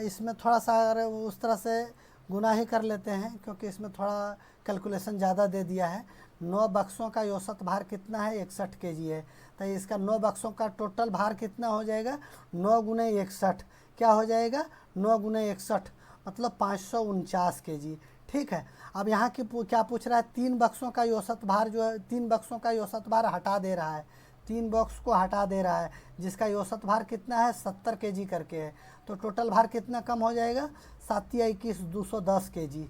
Speaker 1: इसमें थोड़ा सा अगर उस तरह से गुना ही कर लेते हैं, क्योंकि इसमें थोड़ा कैलकुलेशन ज़्यादा दे दिया है। 9 बक्सों का औसत भार कितना है? 61 kg है। तो इसका 9 बक्सों का टोटल भार कितना हो जाएगा? 9 गुने 61 क्या हो जाएगा? 9 गुने 61 मतलब 549 kg। ठीक है, अब यहाँ की क्या पूछ रहा है? 3 बक्सों का औसत भार जो है, 3 बक्सों का औसत भार हटा दे रहा है, 3 बॉक्स को हटा दे रहा है, जिसका औसत भार कितना है? 70 kg करके है। तो टोटल भार कितना कम हो जाएगा? 7 या 21 210 kg।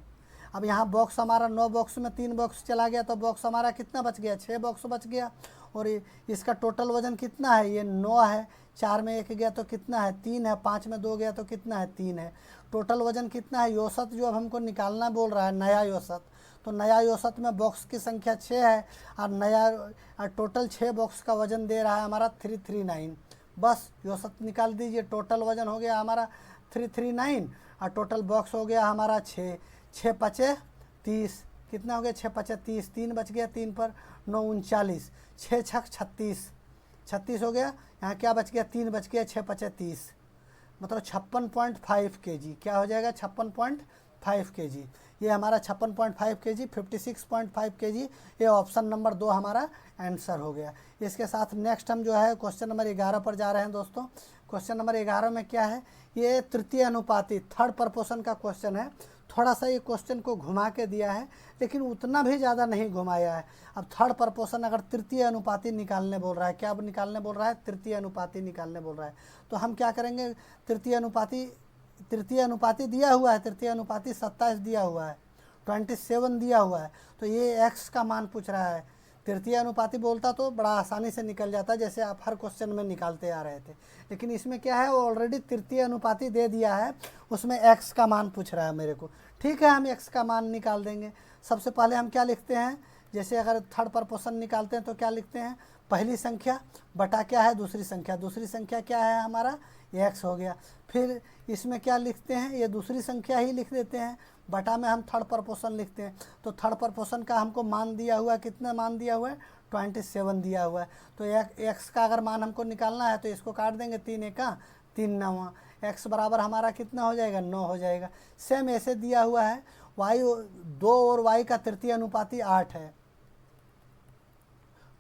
Speaker 1: अब यहाँ बॉक्स हमारा 9 बॉक्स में 3 बॉक्स चला गया तो बॉक्स हमारा कितना बच गया? 6 बॉक्स बच गया। और इसका टोटल वजन कितना है? ये 9 है, 4 में 1 गया तो कितना है? 3 है, 5 में 2 गया तो कितना है? 3 है। टोटल वजन कितना है? औसत जो अब हमको निकालना बोल रहा है, नया औसत। तो नया औसत में बॉक्स की संख्या 6 है और नया टोटल 6 बॉक्स का वजन दे रहा है हमारा 339। बस औसत निकाल दीजिए। टोटल वजन हो गया हमारा 339 और टोटल बॉक्स हो गया हमारा 6। 6 पचे 30, कितना हो गया? 6 पचे 30, 3 बच गया, 3 पर 9 39, 6 छक 36, 36 हो गया। यहाँ क्या बच गया? 3 बच गया, 6 पचे 30 मतलब 56.5 kg। क्या हो जाएगा? 56.5 kg। ये हमारा 56.5 kg, 56.5 kg। ये ऑप्शन नंबर 2 हमारा आंसर हो गया। इसके साथ नेक्स्ट हम जो है क्वेश्चन नंबर 11 पर जा रहे हैं दोस्तों। क्वेश्चन नंबर 11 में क्या है? ये तृतीय अनुपाती थर्ड प्रपोर्शन का क्वेश्चन है। थोड़ा सा ये क्वेश्चन को घुमा के दिया है, लेकिन उतना भी ज़्यादा नहीं घुमाया है। अब थर्ड प्रपोर्शन अगर तृतीय अनुपाती निकालने बोल रहा है, क्या निकालने बोल रहा है? तृतीय अनुपाती निकालने बोल रहा है। तो हम क्या करेंगे? तृतीय अनुपाती दिया हुआ है, तृतीय अनुपाती 27 दिया हुआ है, 27 दिया हुआ है। तो ये x का मान पूछ रहा है। तृतीय अनुपाती बोलता तो बड़ा आसानी से निकल जाता, जैसे आप हर क्वेश्चन में निकालते आ रहे थे। लेकिन इसमें क्या है? वो ऑलरेडी तृतीय अनुपाती दे दिया है, उसमें x का मान पूछ रहा है मेरे को। ठीक है, हम x का मान निकाल देंगे। सबसे पहले हम क्या लिखते हैं? जैसे अगर थर्ड प्रपोर्शन निकालते हैं तो क्या लिखते हैं? पहली संख्या बटा क्या है? दूसरी संख्या। दूसरी संख्या क्या है हमारा? ये x हो गया। फिर इसमें क्या लिखते हैं? ये दूसरी संख्या ही लिख देते हैं, बटा में हम थर्ड प्रपोर्शन लिखते हैं। तो थर्ड प्रपोर्शन का हमको मान दिया हुआ है, कितना मान दिया हुआ है? 27 दिया हुआ है। तो x का अगर मान हमको निकालना है तो इसको काट देंगे, 3 एका 3 9, x बराबर हमारा कितना हो जाएगा? 9 हो जाएगा। सेम ऐसे दिया हुआ है y 2 और y का तृतीय अनुपाती 8 है।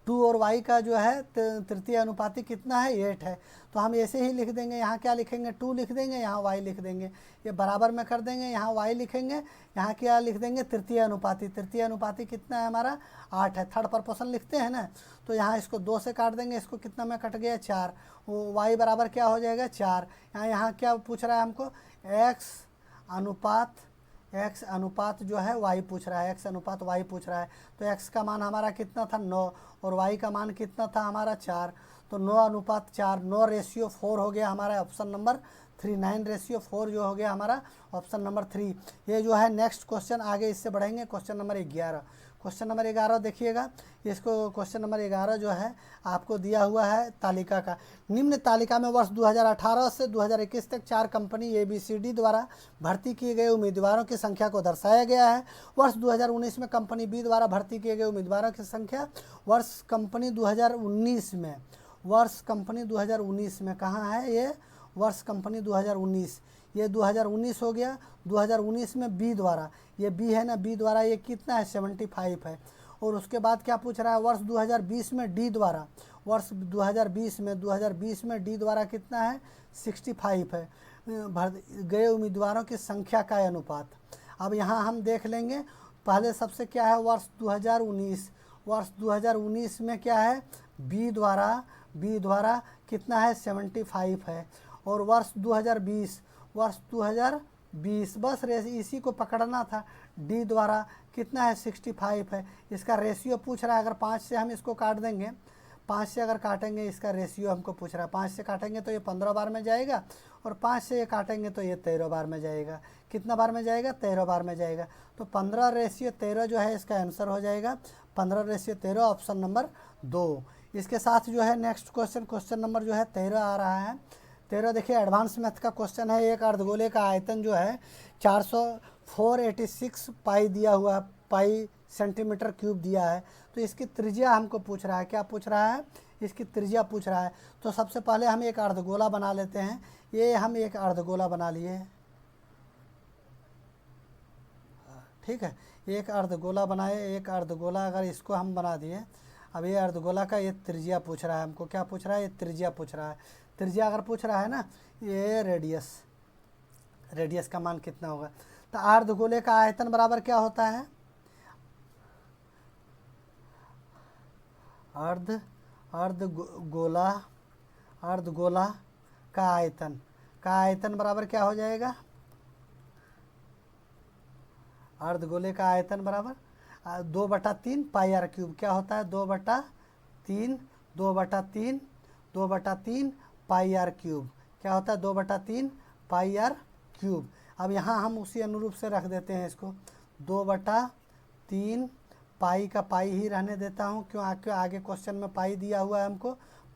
Speaker 1: 2 और y का जो है तृतीय अनुपाती कितना है? 8 है। तो हम ऐसे ही लिख देंगे। यहाँ क्या लिखेंगे? 2 लिख देंगे, यहाँ y लिख देंगे, ये बराबर में कर देंगे, यहाँ y लिखेंगे, यहाँ क्या लिख देंगे? तृतीय अनुपाती। तृतीय अनुपाती कितना है हमारा? 8 है। थर्ड प्रपोर्शन लिखते हैं ना, तो यहाँ इसको 2 से काट देंगे, इसको कितना में कट गया? 4। वो y बराबर क्या हो जाएगा? 4। यहाँ क्या पूछ रहा है हमको? x अनुपात जो है y पूछ रहा है, x अनुपात y पूछ रहा है। तो x का मान हमारा कितना था? 9, और y का मान कितना था हमारा? 4। तो 9:4, 9:4 हो गया हमारा ऑप्शन नंबर 3। 9:4 जो हो गया हमारा ऑप्शन नंबर 3। ये जो है नेक्स्ट क्वेश्चन, आगे इससे बढ़ेंगे। Question number 11। क्वेश्चन नंबर 11 देखिएगा। इसको क्वेश्चन नंबर 11 जो है आपको दिया हुआ है तालिका का। निम्न तालिका में वर्ष 2018 से 2021 तक 4 कंपनी ABCD द्वारा भर्ती किए गए उम्मीदवारों की संख्या को दर्शाया गया है। वर्ष 2019 में कंपनी B द्वारा भर्ती किए गए उम्मीदवारों की संख्या, वर्ष कंपनी 2019 में कहाँ है ये? वर्ष कंपनी 2019, ये 2019 हो गया। 2019 में बी द्वारा, ये बी है ना, बी द्वारा ये कितना है? 75 है। और उसके बाद क्या पूछ रहा है? वर्ष 2020 में डी द्वारा, वर्ष 2020 में डी द्वारा कितना है? 65 है। भर गए उम्मीदवारों की संख्या का अनुपात। अब यहाँ हम देख लेंगे पहले सबसे क्या है वर्ष 2019। वर्ष 2019 में क्या है बी द्वारा कितना है 75 है। और वर्ष 2020 बस इसी को पकड़ना था। डी द्वारा कितना है 65 है। इसका रेशियो पूछ रहा है। अगर 5 से हम इसको काट देंगे, 5 से अगर काटेंगे इसका रेशियो हमको पूछ रहा है। 5 से काटेंगे तो ये 15 बार में जाएगा और 5 से ये काटेंगे तो ये 13 बार में जाएगा। कितना बार में जाएगा 13 बार में जाएगा। तो 15:13 जो है इसका आंसर हो जाएगा 15:13 ऑप्शन नंबर 2। इसके साथ जो है नेक्स्ट क्वेश्चन नंबर जो है 13 आ रहा है। 13 देखिए एडवांस मैथ का क्वेश्चन है। एक अर्धगोले का आयतन जो है 486 पाई दिया हुआ, पाई सेंटीमीटर क्यूब दिया है। तो इसकी त्रिज्या हमको पूछ रहा है। क्या पूछ रहा है? इसकी त्रिज्या पूछ रहा है। तो सबसे पहले हम एक अर्धगोला बना लेते हैं। ये हम एक अर्धगोला बना लिए, ठीक है। एक अर्धगोला बनाए, एक अर्धगोला अगर इसको हम बना दिए। अब ये अर्धगोला का ये त्रिज्या पूछ रहा है हमको। क्या पूछ रहा है? ये त्रिज्या पूछ रहा है। त्रिज्या अगर पूछ रहा है ना, ये रेडियस का मान कितना होगा। तो अर्धगोले का आयतन बराबर क्या होता है? अर्धगोला का आयतन बराबर क्या हो जाएगा? अर्धगोले का आयतन बराबर 2/3 पाई आर क्यूब। क्या होता है? 2/3 पाई आर क्यूब। क्या होता है? 2/3 पाई आर क्यूब। अब यहाँ हम उसी अनुरूप से रख देते हैं इसको। 2/3 पाई का पाई ही रहने देता हूँ, क्यों आगे क्वेश्चन में पाई दिया हुआ है हमको।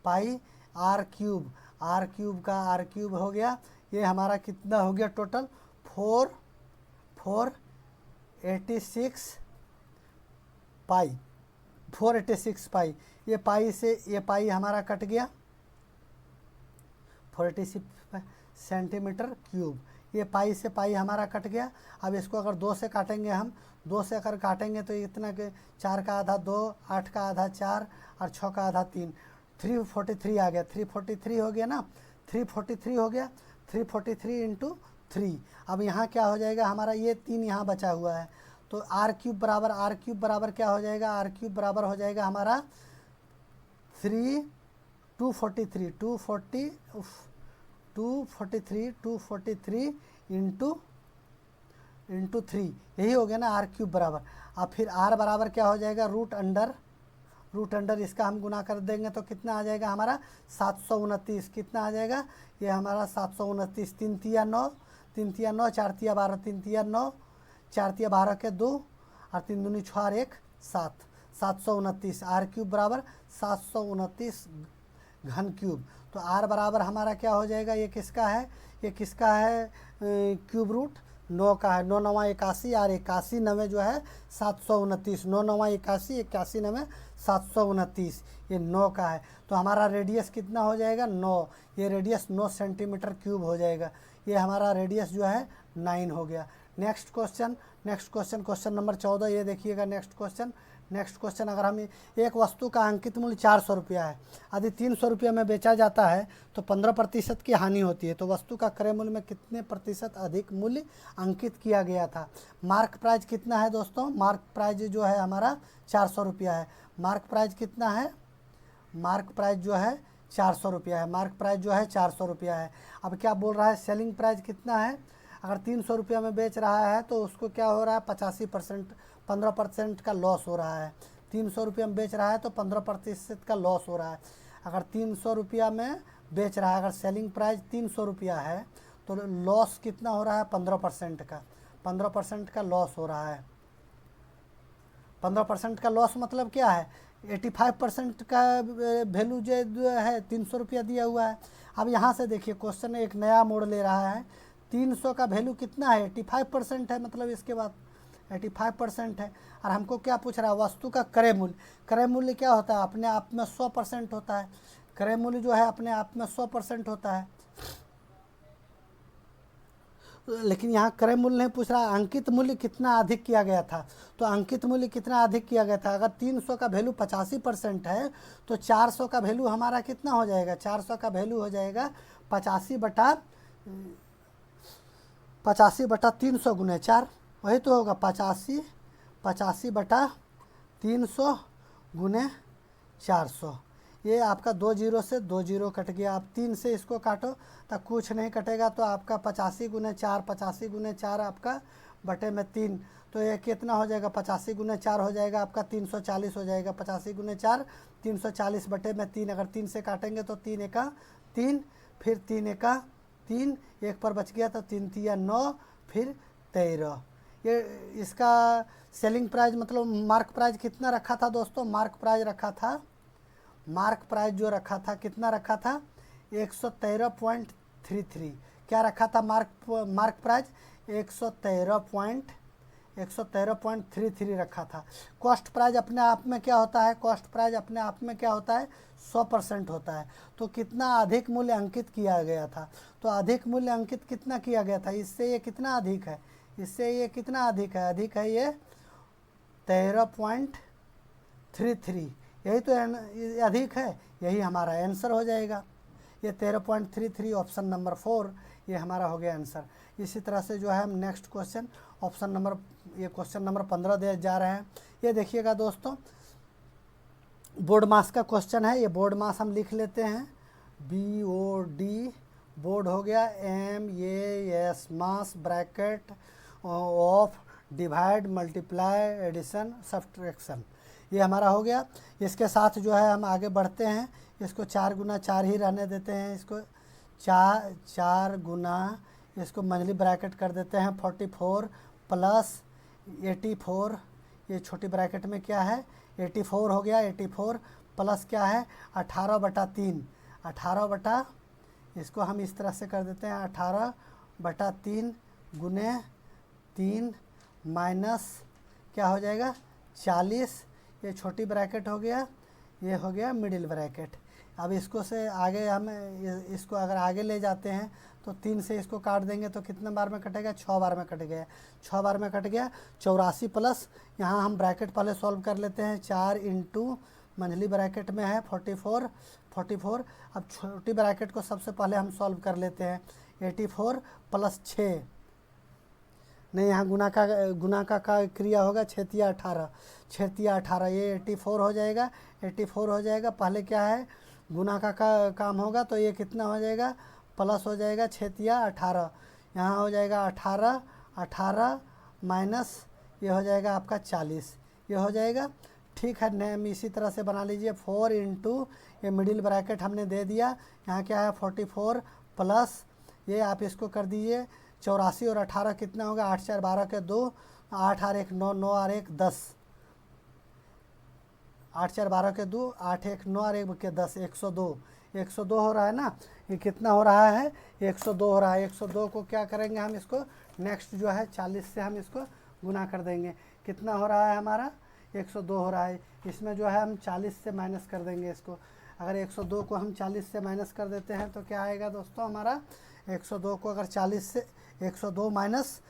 Speaker 1: पाई आर क्यूब का आर क्यूब हो गया। ये हमारा कितना हो गया टोटल? 486 पाई। ये पाई से ये पाई हमारा कट गया। 486 सेंटीमीटर क्यूब। ये पाई से पाई हमारा कट गया। अब इसको अगर 2 से काटेंगे हम, 2 से अगर काटेंगे तो इतना के 4 का आधा 2, 8 का आधा 4 और 6 का आधा 3, 343 आ गया। 343 हो गया ना, 343 हो गया। 343 इंटू 3। अब यहाँ क्या हो जाएगा हमारा? ये 3 यहाँ बचा हुआ है। तो आर क्यूब बराबर क्या हो जाएगा? आर क्यूब बराबर हो जाएगा हमारा 243 इंटू 3, यही हो गया ना आर क्यूब बराबर। अब फिर आर बराबर क्या हो जाएगा? रूट अंडर इसका हम गुना कर देंगे तो कितना आ जाएगा हमारा? 729। कितना आ जाएगा? ये हमारा 729। 3 तिया 9, 4 तिया 12, 3 तिया 9, 4 तिया 12 के 2 और 3 दूनी 6 और 1 7, 729। आर क्यूब बराबर 729 घन क्यूब। तो आर बराबर हमारा क्या हो जाएगा? ये किसका है? क्यूब रूट 9 का है। 9 9 81 और 81 9 जो है 729। 9 9 81, 81 9 729, ये 9 का है। तो हमारा रेडियस कितना हो जाएगा? 9। ये रेडियस 9 सेंटीमीटर क्यूब हो जाएगा। ये हमारा रेडियस जो है 9 हो गया। Next question question number 14। ये देखिएगा नेक्स्ट क्वेश्चन। अगर हम एक वस्तु का अंकित मूल्य 400 रुपया है, यदि 300 रुपये में बेचा जाता है तो 15% की हानि होती है। तो वस्तु का क्रय मूल्य में कितने प्रतिशत अधिक मूल्य अंकित किया गया था? मार्क प्राइस कितना है दोस्तों? मार्क प्राइस जो है हमारा 400 रुपया है। मार्क प्राइस कितना है? मार्क प्राइस जो है 400 रुपया है। मार्क प्राइस जो है 400 रुपया है। अब क्या बोल रहा है? सेलिंग प्राइस कितना है? अगर 300 रुपया में बेच रहा है तो उसको क्या हो रहा है? 15% का लॉस हो रहा है। 300 रुपया में बेच रहा है तो 15% का लॉस हो रहा है। अगर 300 रुपया में बेच रहा है, अगर सेलिंग प्राइस 300 रुपया है तो लॉस कितना हो रहा है? 15% का लॉस हो रहा है। 15% का लॉस मतलब क्या है? 85% का वैल्यू जो है 300 रुपया दिया हुआ है। अब यहाँ से देखिए क्वेश्चन एक नया मोड़ ले रहा है। 300 का वैल्यू कितना है? 85% है। मतलब इसके बाद 85% है। और हमको क्या पूछ रहा है? वस्तु का क्रय मूल्य। क्रय मूल्य क्या होता है? अपने आप में 100% होता है। क्रय मूल्य जो है अपने आप में 100% होता है। लेकिन यहाँ क्रय मूल्य नहीं पूछ रहा, अंकित मूल्य कितना अधिक किया गया था। तो अंकित मूल्य कितना अधिक किया गया था? अगर 300 का वैल्यू 85% है तो 400 का वैल्यू हमारा कितना हो जाएगा? 400 का वैल्यू हो जाएगा 85 बटा 85/300 गुने 4, वही तो होगा 85/300 गुने 400। ये आपका 2 जीरो से 2 जीरो कट गया। आप 3 से इसको काटो तो कुछ नहीं कटेगा, तो आपका 85/4, 85/4 आपका बटे में 3, तो ये कितना हो जाएगा, 85/4 हो जाएगा आपका 340 हो जाएगा। 85/4 340 बटे में 3, अगर 3 से काटेंगे तो 3 एका 3, फिर 3 एका 3, एक पर बच गया तो 3 तिया 9, फिर 13। ये इसका सेलिंग प्राइस मतलब मार्क प्राइस कितना रखा था दोस्तों? मार्क प्राइस जो रखा था कितना रखा था? 113.33। क्या रखा था मार्क प्राइस? 113.33 रखा था। कॉस्ट प्राइस अपने आप में क्या होता है? कॉस्ट प्राइस अपने आप में क्या होता है? 100% होता है। तो कितना अधिक मूल्य अंकित किया गया था? तो अधिक मूल्य अंकित कितना किया गया था? इससे ये कितना अधिक है? इससे ये कितना अधिक है? अधिक है ये 13.33। यही तो अधिक है, यही हमारा आंसर हो जाएगा। ये 13.33 ऑप्शन नंबर 4 ये हमारा हो गया आंसर। इसी तरह से जो है हम नेक्स्ट क्वेश्चन क्वेश्चन नंबर 15 दे जा रहे हैं। ये देखिएगा दोस्तों, बोर्ड मास का क्वेश्चन है। ये बोर्ड मास हम लिख लेते हैं, BOD बोर्ड हो गया, MAS mass bracket of divide multiply addition subtraction, ये हमारा हो गया। इसके साथ जो है हम आगे बढ़ते हैं, इसको 4 गुना 4 ही रहने देते हैं, इसको 4 गुना इसको मंझली ब्रैकेट कर देते हैं 44 प्लस 84, ये छोटी ब्रैकेट में क्या है 84 हो गया, 84 प्लस क्या है 18/3, 18 इसको हम इस तरह से कर देते हैं 18/3 गुने 3 माइनस क्या हो जाएगा 40, ये छोटी ब्रैकेट हो गया, ये हो गया मिडिल ब्रैकेट। अब इसको से आगे हम इसको अगर आगे ले जाते हैं तो 3 से इसको काट देंगे तो कितने बार में कटेगा? 6 बार में कट गया, 6 बार में कट गया। 84 प्लस यहाँ हम ब्रैकेट पहले सॉल्व कर लेते हैं, 4 इंटू मंझली ब्रैकेट में है 44। अब छोटी ब्रैकेट को सबसे पहले हम सॉल्व कर लेते हैं, 84 प्लस 6, नहीं यहाँ गुना का क्रिया होगा, 6×18, ये 84 हो जाएगा, 84 हो जाएगा। पहले क्या है गुना का काम होगा तो ये कितना हो जाएगा प्लस हो जाएगा 6×18, यहाँ हो जाएगा 18 माइनस ये हो जाएगा आपका 40, ये हो जाएगा। ठीक है, नेम इसी तरह से बना लीजिए, 4 इंटू ये मिडिल ब्रैकेट हमने दे दिया, यहाँ क्या है 44 प्लस ये आप इसको कर दीजिए 84 और 18 कितना होगा 8 4 12 के 2, 8 और 1 9, 9 और 1 10, 8 4 12 के 2, 8 1 9 और 1 के 10, 102 हो रहा है ना। ये कितना हो रहा है 102 हो रहा है। 102 को क्या करेंगे हम इसको नेक्स्ट जो है 40 से हम इसको गुना कर देंगे, कितना हो रहा है हमारा 102 हो रहा है। इसमें जो है हम 40 से माइनस कर देंगे इसको, अगर 102 को हम 40 से माइनस कर देते हैं तो क्या आएगा दोस्तों हमारा 102 को अगर 40 से 102 माइनस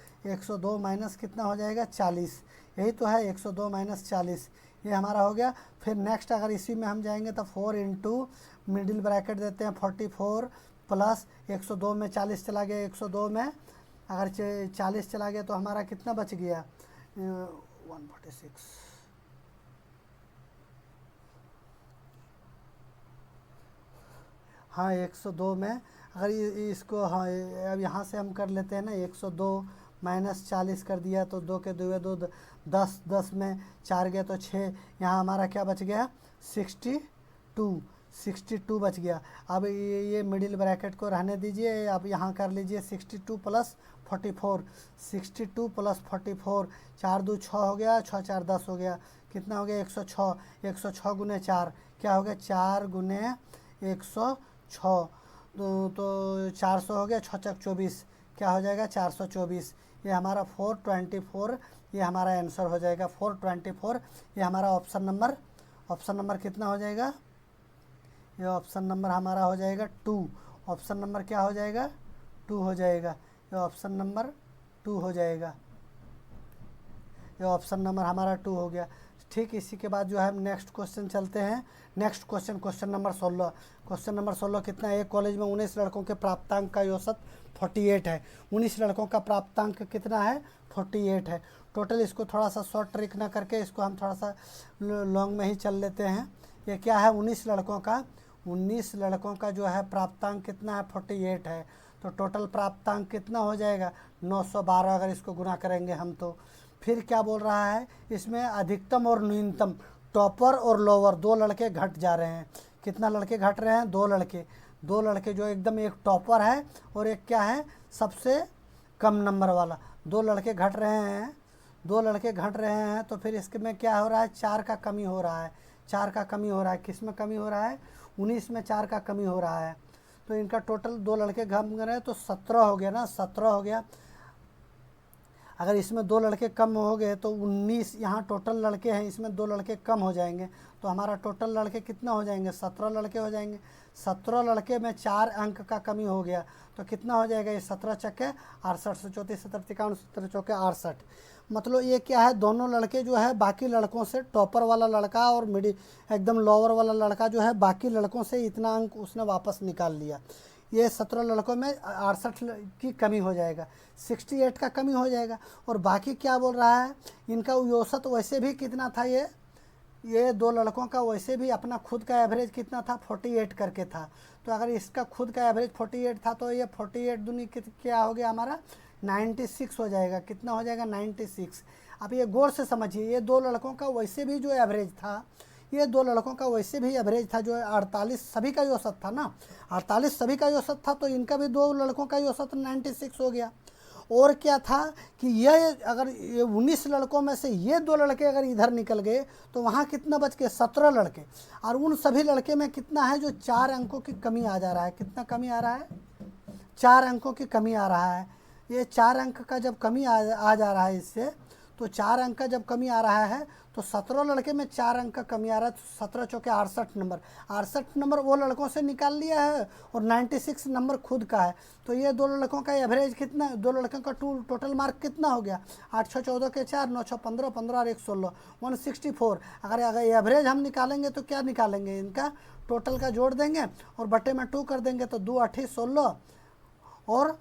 Speaker 1: कितना हो जाएगा 40, यही तो है 102 माइनस 40, ये हमारा हो गया। फिर नेक्स्ट अगर इसी में हम जाएंगे तो 4 इंटू मिडिल ब्रैकेट देते हैं 44 प्लस 102 में 40 चला गया, 102 में अगर 40 चला गया तो हमारा कितना बच गया 146, हाँ 102 में अगर इसको हाँ अब यहाँ से हम कर लेते हैं ना 102 माइनस 40 कर दिया तो 2 के 2 2 10, 10 में 4 गया तो 6, यहाँ हमारा क्या बच गया 62 बच गया। अब ये मिडिल ब्रैकेट को रहने दीजिए, अब यहाँ कर लीजिए 62 प्लस 44, 62 प्लस 44, 4 2 6 हो गया, 6 4 10 हो गया, कितना हो गया 106, 106 गुने 4 क्या हो गया 4 गुने 106, तो 400 हो गया, 6 6 24 क्या हो जाएगा 424, ये हमारा 424 ये हमारा आंसर हो जाएगा 424, ये हमारा ऑप्शन नंबर कितना हो जाएगा, ये ऑप्शन नंबर हमारा हो जाएगा 2, ऑप्शन नंबर क्या हो जाएगा 2 हो जाएगा, ये ऑप्शन नंबर 2 हो जाएगा, ये ऑप्शन नंबर हमारा 2 हो गया। ठीक इसी के बाद जो है हम नेक्स्ट क्वेश्चन चलते हैं। Next question, question number 16। Question number 16 कितना है? एक कॉलेज में 19 लड़कों के प्राप्तांक का औसत 48 है। 19 लड़कों का प्राप्तांक कितना है? 48 है। टोटल इसको थोड़ा सा शॉर्ट ट्रिक ना करके इसको हम थोड़ा सा लॉन्ग में ही चल लेते हैं। ये क्या है? 19 लड़कों का जो है प्राप्तांक कितना है? 48 है। तो टोटल प्राप्तांक कितना हो जाएगा? 912 अगर इसको गुना करेंगे हम तो। फिर क्या बोल रहा है इसमें? अधिकतम और न्यूनतम, टॉपर और लोअर, दो लड़के घट जा रहे हैं। कितना लड़के घट रहे हैं? दो लड़के जो एकदम, एक टॉपर है और एक क्या है? सबसे कम नंबर वाला। दो लड़के घट रहे हैं। तो फिर इसके में क्या हो रहा है? 4 का कमी हो रहा है। 4 का कमी हो रहा है। किस में कमी हो रहा है? 19 में 4 का कमी हो रहा है। तो इनका टोटल, दो लड़के घट रहे हैं तो 17 हो गया ना, 17 हो गया। अगर इसमें दो लड़के कम हो गए तो 19, यहाँ टोटल लड़के हैं, इसमें दो लड़के कम हो जाएंगे तो हमारा टोटल लड़के कितना हो जाएंगे? 17 लड़के हो जाएंगे। 17 लड़के में 4 अंक का कमी हो गया तो कितना हो जाएगा? ये 17 चक्के 68 से 34 17 53 17 चौके 68। मतलब ये क्या है? दोनों लड़के जो है बाकी लड़कों से, टॉपर वाला लड़का और मिडिल एकदम लोअर वाला लड़का जो है बाकी लड़कों से इतना अंक उसने वापस निकाल लिया। ये 17 लड़कों में 68 की कमी हो जाएगा, 68 का कमी हो जाएगा। और बाकी क्या बोल रहा है? इनका औसत वैसे भी कितना था? ये दो लड़कों का वैसे भी अपना खुद का एवरेज कितना था? 48 करके था। तो अगर इसका खुद का एवरेज 48 था तो ये 48 दूनी क्या हो गया हमारा? 96 हो जाएगा। कितना हो जाएगा? 96। अब ये गौर से समझिए, ये दो लड़कों का वैसे भी जो एवरेज था, ये दो लड़कों का वैसे भी एवरेज था जो 48 सभी का औसत था ना, 48 सभी का औसत था। तो इनका भी दो लड़कों का औसत 96 हो गया। और क्या था कि ये अगर ये 19 लड़कों में से ये दो लड़के अगर इधर निकल गए तो वहाँ कितना बच गए? 17 लड़के। और उन सभी लड़के में कितना है? जो 4 अंकों की कमी आ जा रहा है। कितना कमी आ रहा है? 4 अंकों की कमी आ रहा है। ये 4 अंक का जब कमी आ जा रहा है इससे, तो 4 अंक का जब कमी आ रहा है तो 17 लड़के में 4 अंक का कमी आ रहा है। तो 17 चौके 68 नंबर, 68 नंबर वो लड़कों से निकाल लिया है और 96 नंबर खुद का है। तो ये दो लड़कों का एवरेज कितना? दो लड़कों का टोटल मार्क कितना हो गया? 8 6 14 के 4, 9 6 15, 15 और 1 16, 164। अगर एवरेज हम निकालेंगे तो क्या निकालेंगे? इनका टोटल का जोड़ देंगे और बटे में 2 कर देंगे तो 2 8 16 और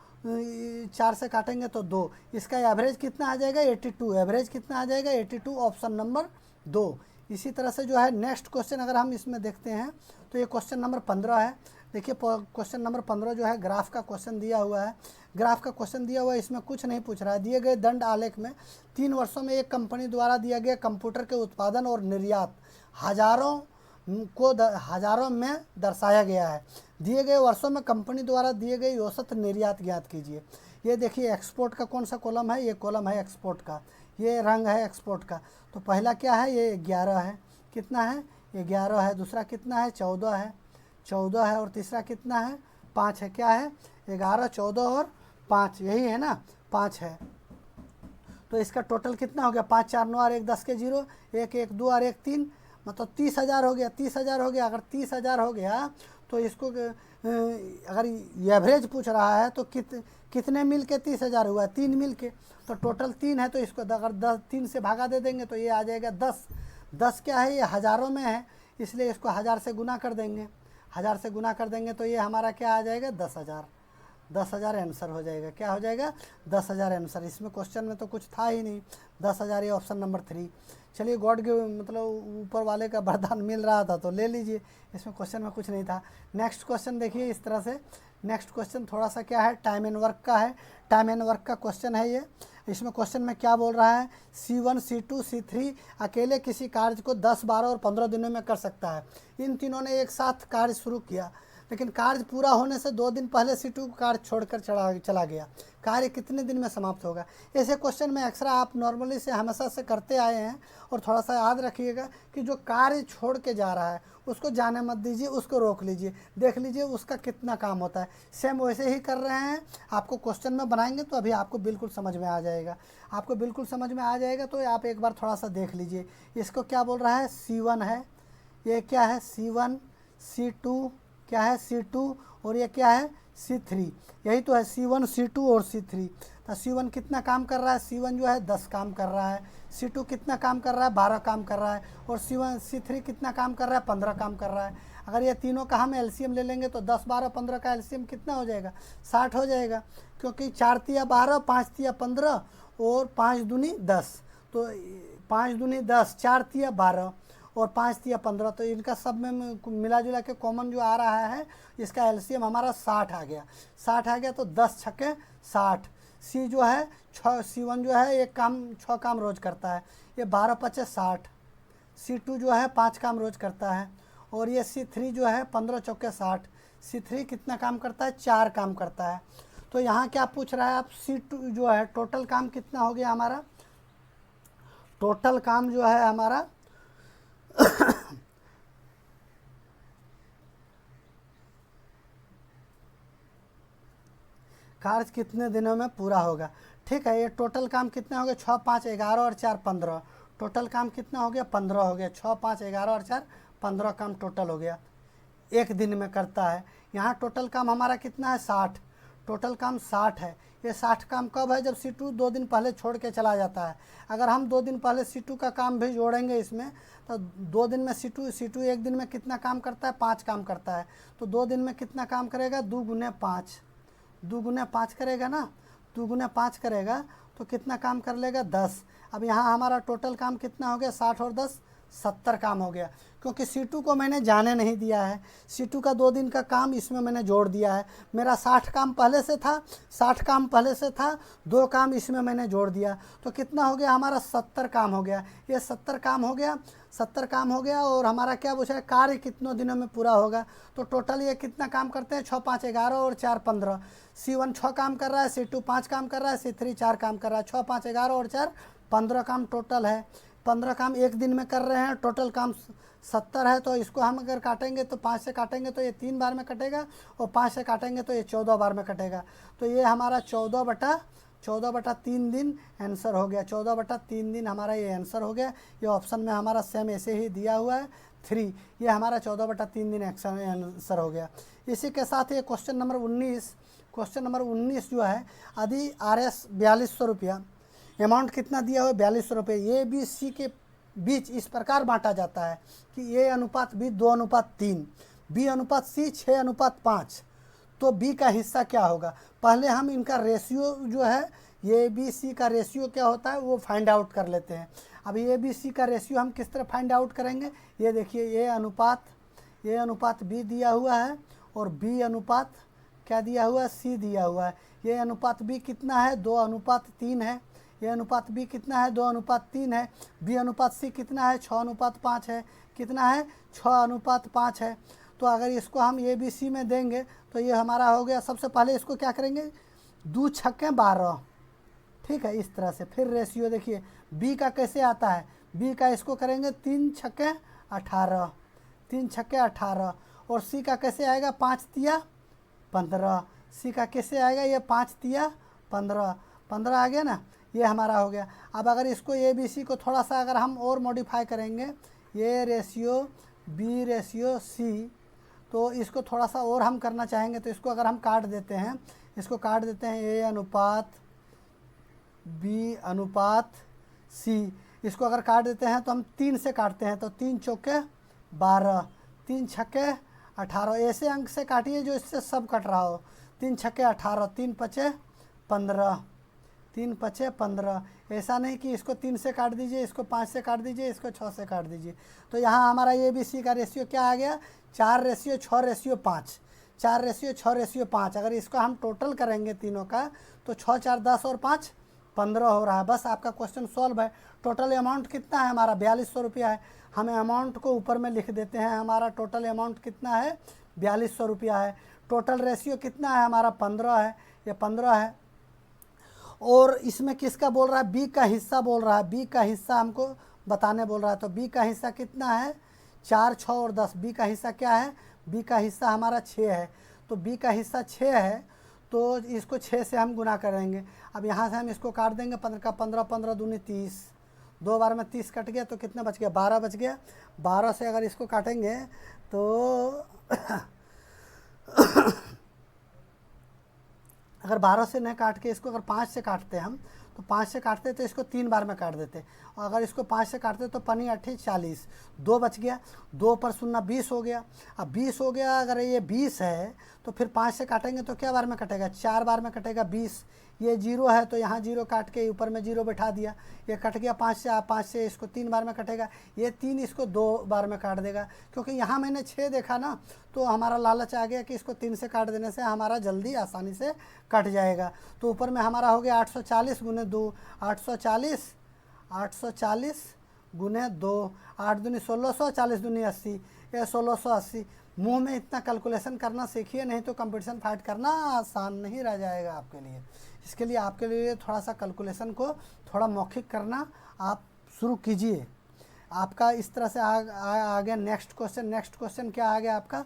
Speaker 1: 4 से काटेंगे तो 2। इसका एवरेज कितना आ जाएगा? 82। एवरेज कितना आ जाएगा? 82, ऑप्शन नंबर 2। इसी तरह से जो है नेक्स्ट क्वेश्चन अगर हम इसमें देखते हैं तो ये क्वेश्चन नंबर 15 है। देखिए क्वेश्चन नंबर 15 जो है ग्राफ का क्वेश्चन दिया हुआ है। ग्राफ का क्वेश्चन दिया हुआ है, इसमें कुछ नहीं पूछ रहा है। दिए गए दंड आलेख में 3 वर्षों में एक कंपनी द्वारा दिया गया कंप्यूटर के उत्पादन और निर्यात हजारों में दर्शाया गया है। दिए गए वर्षों में कंपनी द्वारा दिए गए औसत निर्यात ज्ञात कीजिए। ये देखिए एक्सपोर्ट का कौन सा कॉलम है? ये कॉलम है एक्सपोर्ट का, ये रंग है एक्सपोर्ट का। तो पहला क्या है? ये 11 है। कितना है? ये 11 है। दूसरा कितना है? 14 है, 14 है। और तीसरा कितना है? 5 है। क्या है? 11 14 और 5, यही है ना? 5 है। तो इसका टोटल कितना हो गया? 5 4 9 और 1 10 के 0, 1 1 2 और 1 3, मतलब 30,000 हो गया। 30,000 हो गया। अगर 30,000 हो गया तो इसको अगर एवरेज पूछ रहा है तो कितने मिल के 30,000 हुआ? 3 मिल के। तो टोटल 3 है तो इसको अगर 3 से भागा दे देंगे तो ये आ जाएगा 10। 10 क्या है? ये हज़ारों में है, इसलिए इसको 1000 से गुना कर देंगे। 1000 से गुना कर देंगे तो ये हमारा क्या आ जाएगा? 10,000। 10,000 आंसर हो जाएगा। क्या हो जाएगा? 10,000 आंसर। इसमें क्वेश्चन में तो कुछ था ही नहीं। 10,000 ये ऑप्शन नंबर 3। चलिए गॉड के मतलब ऊपर वाले का वरदान मिल रहा था तो ले लीजिए, इसमें क्वेश्चन में कुछ नहीं था। नेक्स्ट क्वेश्चन देखिए इस तरह से। नेक्स्ट क्वेश्चन थोड़ा सा क्या है? टाइम एंड वर्क का है। टाइम एंड वर्क का क्वेश्चन है ये। इसमें क्वेश्चन में क्या बोल रहा है? C1 C2 C3 अकेले किसी कार्य को 10 12 और 15 दिनों में कर सकता है। इन तीनों ने एक साथ कार्य शुरू किया, लेकिन कार्य पूरा होने से 2 दिन पहले C2 कार्य छोड़कर चला गया। कार्य कितने दिन में समाप्त होगा? ऐसे क्वेश्चन में अक्सर आप नॉर्मली से हमेशा से करते आए हैं। और थोड़ा सा याद रखिएगा कि जो कार्य छोड़ के जा रहा है उसको जाने मत दीजिए, उसको रोक लीजिए, देख लीजिए उसका कितना काम होता है। सेम वैसे ही कर रहे हैं। आपको क्वेश्चन में बनाएंगे तो अभी आपको बिल्कुल समझ में आ जाएगा। आपको बिल्कुल समझ में आ जाएगा तो आप एक बार थोड़ा सा देख लीजिए। इसको क्या बोल रहा है? C1 है। ये क्या है? C1 C2 क्या है C2 और ये क्या है C3, यही तो है C1 C2 और C3। तो C1 कितना काम कर रहा है, C1 जो है 10 काम कर रहा है, C2 कितना काम कर रहा है 12 काम कर रहा है, और C3 कितना काम कर रहा है 15 काम कर रहा है। अगर ये तीनों का हम एलसीएम ले लेंगे तो 10 12 15 का एलसीएम कितना हो जाएगा 60 हो जाएगा, क्योंकि 4 तिया 12 5 तिया 15 और 5 दूनी 10, तो 5 दूनी 10 4 तिया 12 और 5 तिया 15, तो इनका सब में मिला जुला के कॉमन जो आ रहा है इसका एलसीएम हमारा 60 आ गया। 60 आ गया तो 10 छक्के 60। सी जो है C1 जो है एक काम 6 काम रोज करता है, ये 12 पचे 60। C2 जो है 5 काम रोज करता है, और ये C3 जो है 15 चौके 60। C3 कितना काम करता है 4 काम करता है। तो यहाँ क्या पूछ रहा है आप, C2 जो है टोटल काम कितना हो गया हमारा, टोटल काम जो है हमारा कार्य कितने दिनों में पूरा होगा। ठीक है, ये टोटल काम कितना हो गया 6 5 11 और 4 15, टोटल काम कितना हो गया 15 हो गया। 6 5 11 और 4 15 काम टोटल हो गया, एक दिन में करता है। यहाँ टोटल काम हमारा कितना है 60, टोटल काम 60 है। ये 60 काम कब है, जब C2 2 दिन पहले छोड़ के चला जाता है। अगर हम 2 दिन पहले C2 का काम भी जोड़ेंगे इसमें, तो 2 दिन में C2 एक दिन में कितना काम करता है 5 काम करता है, तो 2 दिन में कितना काम करेगा 2 गुने 5, 2 गुने 5 करेगा ना, 2 गुने 5 करेगा तो कितना काम कर लेगा 10। अब यहाँ हमारा टोटल काम कितना हो गया 60 और 10 70 काम हो गया, क्योंकि C2 को मैंने जाने नहीं दिया है। C2 का 2 दिन का काम इसमें मैंने जोड़ दिया है। मेरा 60 काम पहले से था, 60 काम पहले से था, 2 काम इसमें मैंने जोड़ दिया, तो कितना हो गया हमारा 70 काम हो गया। ये 70 काम हो गया, 70 काम हो गया। और हमारा क्या पूछा है, कार्य कितनों दिनों में पूरा होगा, तो टोटल ये कितना काम करते हैं 6 5 11 और 4 15। C1 6 काम कर रहा है, C2 5 काम कर रहा है, C3 4 काम कर रहा है। 6 5 11 और 4 15 काम टोटल है। 15 काम एक दिन में कर रहे हैं, टोटल काम 70 है। तो इसको हम अगर काटेंगे तो 5 से काटेंगे तो ये 3 बार में कटेगा, और 5 से काटेंगे तो ये 14 बार में कटेगा। तो ये हमारा 14/3 दिन आंसर हो गया। 14/3 दिन हमारा ये आंसर हो गया। ये ऑप्शन में हमारा सेम ऐसे ही दिया हुआ है 3, ये हमारा 14/3 दिन आंसर हो गया। इसी के साथ ये क्वेश्चन नंबर 19 जो है, यदि RS 4200 रुपया, अमाउंट कितना दिया हुआ है 4200 रुपये, ABC के बीच इस प्रकार बांटा जाता है कि A/B 2/3, B/C 6/5, तो B का हिस्सा क्या होगा। पहले हम इनका रेशियो जो है, ABC का रेशियो क्या होता है वो फाइंड आउट कर लेते हैं। अब ABC का रेशियो हम किस तरह फाइंड आउट करेंगे, ये देखिए A/B दिया हुआ है, और B/ क्या दिया हुआ है C दिया हुआ है। A/B कितना है 2/3 है, A/B कितना है 2/3 है, B/C कितना है 6/5 है, कितना है 6/5 है। तो अगर इसको हम ABC में देंगे तो ये हमारा हो गया। सबसे पहले इसको क्या करेंगे 2 छक्के 12, ठीक है, इस तरह से। फिर रेशियो देखिए B का कैसे आता है, B का इसको करेंगे 3 छक्के 18, 3 छक्के 18, और C का कैसे आएगा 5 तिया 15, C का कैसे आएगा ये 5 तिया 15, 15 आ गया ना, ये हमारा हो गया। अब अगर इसको ABC को थोड़ा सा अगर हम और मॉडिफाई करेंगे, ये रेशियो B/C, तो इसको थोड़ा सा और हम करना चाहेंगे, तो इसको अगर हम काट देते हैं, इसको काट देते हैं A/B/C, इसको अगर काट देते हैं तो हम 3 से काटते हैं, तो 3 चौके 12, 3 छक्के 18, ऐसे अंक से काटिए जो इससे सब कट रहा हो। 3 छक्के 18, 3 पचे 15, 3 पचे 15, ऐसा नहीं कि इसको 3 से काट दीजिए, इसको 5 से काट दीजिए, इसको 6 से काट दीजिए। तो यहाँ हमारा ABC का रेशियो क्या आ गया 4/6/5, 4/6/5। अगर इसको हम टोटल करेंगे तीनों का तो 6 4 10 और 5 15 हो रहा है। बस आपका क्वेश्चन सॉल्व है। टोटल अमाउंट कितना है हमारा 4200 रुपया है। हमें अमाउंट को ऊपर में लिख देते हैं, हमारा टोटल अमाउंट कितना है 4200 रुपया है। टोटल रेशियो कितना है हमारा 15 है, ये 15 है। और इसमें किसका बोल रहा है, B का हिस्सा बोल रहा है, B का हिस्सा हमको बताने बोल रहा है। तो B का हिस्सा कितना है 4 6 और 10, B का हिस्सा क्या है, B का हिस्सा हमारा 6 है। तो B का हिस्सा 6 है, तो इसको 6 से हम गुना करेंगे। अब यहाँ से हम इसको काट देंगे, 15 का 15, 15 दूनी 30, 2 बार में 30 कट गया, तो कितना बच गया 12 बच गया। 12 से अगर इसको काटेंगे तो अगर 12 से नहीं काट के इसको अगर 5 से काटते हम, तो 5 से काटते तो इसको 3 बार में काट देते, और अगर इसको 5 से काटते तो पनी 8 40, 2 बच गया, 2 पर 0 20 हो गया। अब 20 हो गया, अगर ये 20 है तो फिर 5 से काटेंगे तो क्या बार में कटेगा, 4 बार में कटेगा 20। ये 0 है तो यहाँ 0 काट के ऊपर में 0 बैठा दिया, ये कट गया 5 से इसको 3 बार में कटेगा, ये 3 इसको 2 बार में काट देगा। क्योंकि यहाँ मैंने 6 देखा ना, तो हमारा लालच आ गया कि इसको 3 से काट देने से हमारा जल्दी आसानी से कट जाएगा। तो ऊपर में हमारा हो गया 840 गुने 2, 840 गुने 2, 8 दूनी 1600, 40 दूनी 80, ये 1680। मुंह में इतना कैलकुलेशन करना सीखिए, नहीं तो कंपटीशन फाइट करना आसान नहीं रह जाएगा आपके लिए। इसके लिए आपके लिए थोड़ा सा कैलकुलेशन को थोड़ा मौखिक करना आप शुरू कीजिए। आपका इस तरह से आ गया नेक्स्ट क्वेश्चन क्या आ गया आपका,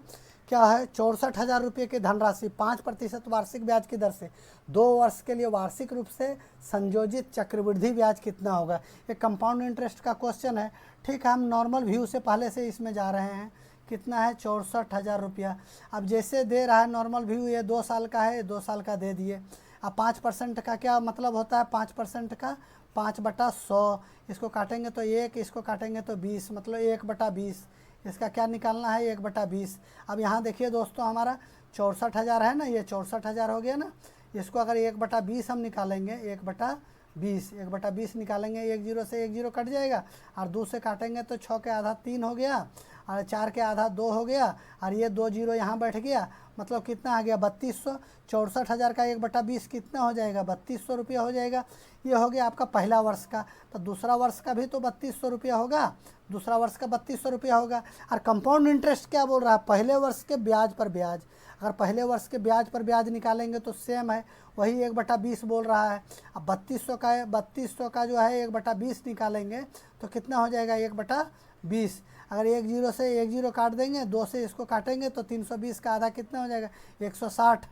Speaker 1: क्या है, 64,000 रुपये की धनराशि 5% वार्षिक ब्याज की दर से 2 वर्ष के लिए वार्षिक रूप से संयोजित चक्रवृद्धि ब्याज कितना होगा। ये कंपाउंड इंटरेस्ट का क्वेश्चन है। ठीक है, हम नॉर्मल व्यू से पहले से इसमें जा रहे हैं। कितना है, 64,000 रुपया। अब जैसे दे रहा है नॉर्मल व्यू, ये 2 साल का है, 2 साल का दे दिए। अब 5% का क्या मतलब होता है, 5% का 5/100, इसको काटेंगे तो 1, इसको काटेंगे तो 20, मतलब 1/20। इसका क्या निकालना है, 1/20। अब यहाँ देखिए दोस्तों, हमारा 64,000 है ना, ये 64,000 हो गया ना। इसको अगर 1/20 हम निकालेंगे, 1/20 निकालेंगे, 1 0 से 1 0 कट जाएगा, और 2 से काटेंगे तो 6 के आधा 3 हो गया, और 4 के आधा 2 हो गया, और ये 2 0 यहाँ बैठ गया, मतलब कितना आ गया, 3200। 64,000 का 1/20 कितना हो जाएगा, 3200 रुपया हो जाएगा। ये हो गया आपका पहला वर्ष का। तो दूसरा वर्ष का भी तो 3200 रुपया होगा, दूसरा वर्ष का 3200 रुपया होगा। और कंपाउंड इंटरेस्ट क्या बोल रहा है, पहले वर्ष के ब्याज पर ब्याज। अगर पहले वर्ष के ब्याज पर ब्याज निकालेंगे तो सेम है, वही 1/20 बोल रहा है। अब 3200 का जो है 1/20 निकालेंगे तो कितना हो जाएगा, 1/20। अगर 1 0 से 1 0 काट देंगे, 2 से इसको काटेंगे तो 320 का आधा कितना हो जाएगा, 160।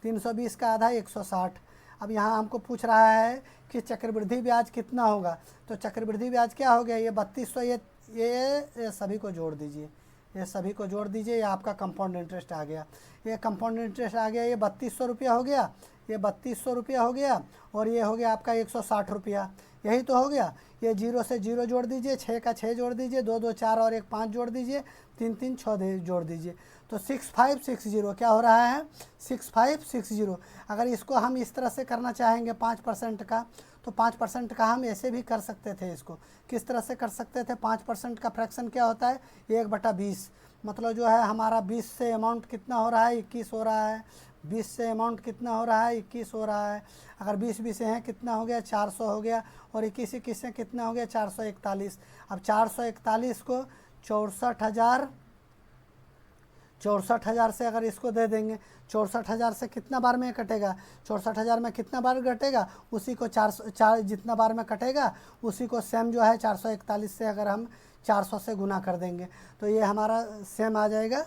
Speaker 1: 320 का आधा 160। अब यहाँ हमको पूछ रहा है कि चक्रवृद्धि ब्याज कितना होगा। तो चक्रवृद्धि ब्याज क्या हो गया, ये 3200, ये सभी को जोड़ दीजिए, ये सभी को जोड़ दीजिए, ये आपका कंपाउंड इंटरेस्ट आ गया। ये कंपाउंड इंटरेस्ट आ गया, ये 3200 रुपया हो गया, ये 3200 रुपया हो गया, और ये हो गया आपका 160 रुपया। यही तो हो गया। ये 0 से 0 जोड़ दीजिए, 6 का 6 जोड़ दीजिए, 2 2 4 और 1 5 जोड़ दीजिए, 3 3 6 जोड़ दीजिए, तो 6560 क्या हो रहा है, 6560। अगर इसको हम इस तरह से करना चाहेंगे 5% का, तो 5% का हम ऐसे भी कर सकते थे। इसको किस तरह से कर सकते थे, 5% का फ्रैक्शन क्या होता है, 1/20। मतलब जो है हमारा 20 से अमाउंट कितना हो रहा है, 21 हो रहा है। 20 से अमाउंट कितना हो रहा है, 21 हो रहा है। अगर 20 हैं कितना हो गया, 400 हो गया, और 21 से कितना हो गया, 441। अब 441 को 64,000 से अगर इसको दे देंगे, 64,000 से कितना बार में कटेगा, 64,000 में कितना बार कटेगा, उसी को 4 जितना बार में कटेगा उसी को सेम जो है 441 से अगर हम 400 से गुना कर देंगे तो ये हमारा सेम आ जाएगा,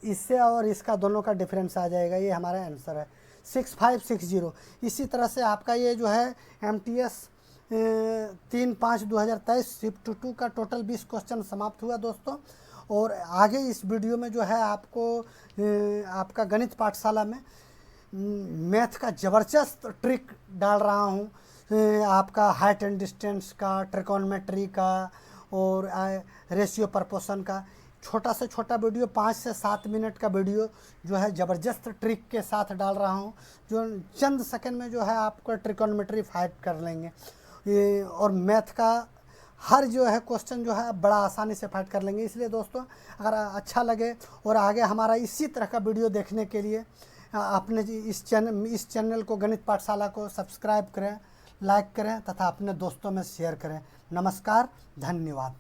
Speaker 1: इससे और इसका दोनों का डिफरेंस आ जाएगा। ये हमारा आंसर है 6560। इसी तरह से आपका ये जो है MTS 3/5/2023 शिफ्ट 2 का टोटल 20 क्वेश्चन समाप्त हुआ दोस्तों। और आगे इस वीडियो में जो है आपको आपका गणित पाठशाला में मैथ का ज़बरदस्त ट्रिक डाल रहा हूँ, आपका हाइट एंड डिस्टेंस का, ट्रिकोनमेट्री का, और रेशियो प्रपोर्शन का छोटा से छोटा वीडियो 5 से 7 मिनट का वीडियो जो है ज़बरदस्त ट्रिक के साथ डाल रहा हूँ, जो चंद सेकंड में जो है आपको ट्रिकोनमेट्री फाइट कर लेंगे। ये और मैथ का हर जो है क्वेश्चन जो है बड़ा आसानी से फाइट कर लेंगे। इसलिए दोस्तों अगर अच्छा लगे और आगे हमारा इसी तरह का वीडियो देखने के लिए आपने इस चैनल को गणित पाठशाला को सब्सक्राइब करें, लाइक करें तथा अपने दोस्तों में शेयर करें। नमस्कार, धन्यवाद।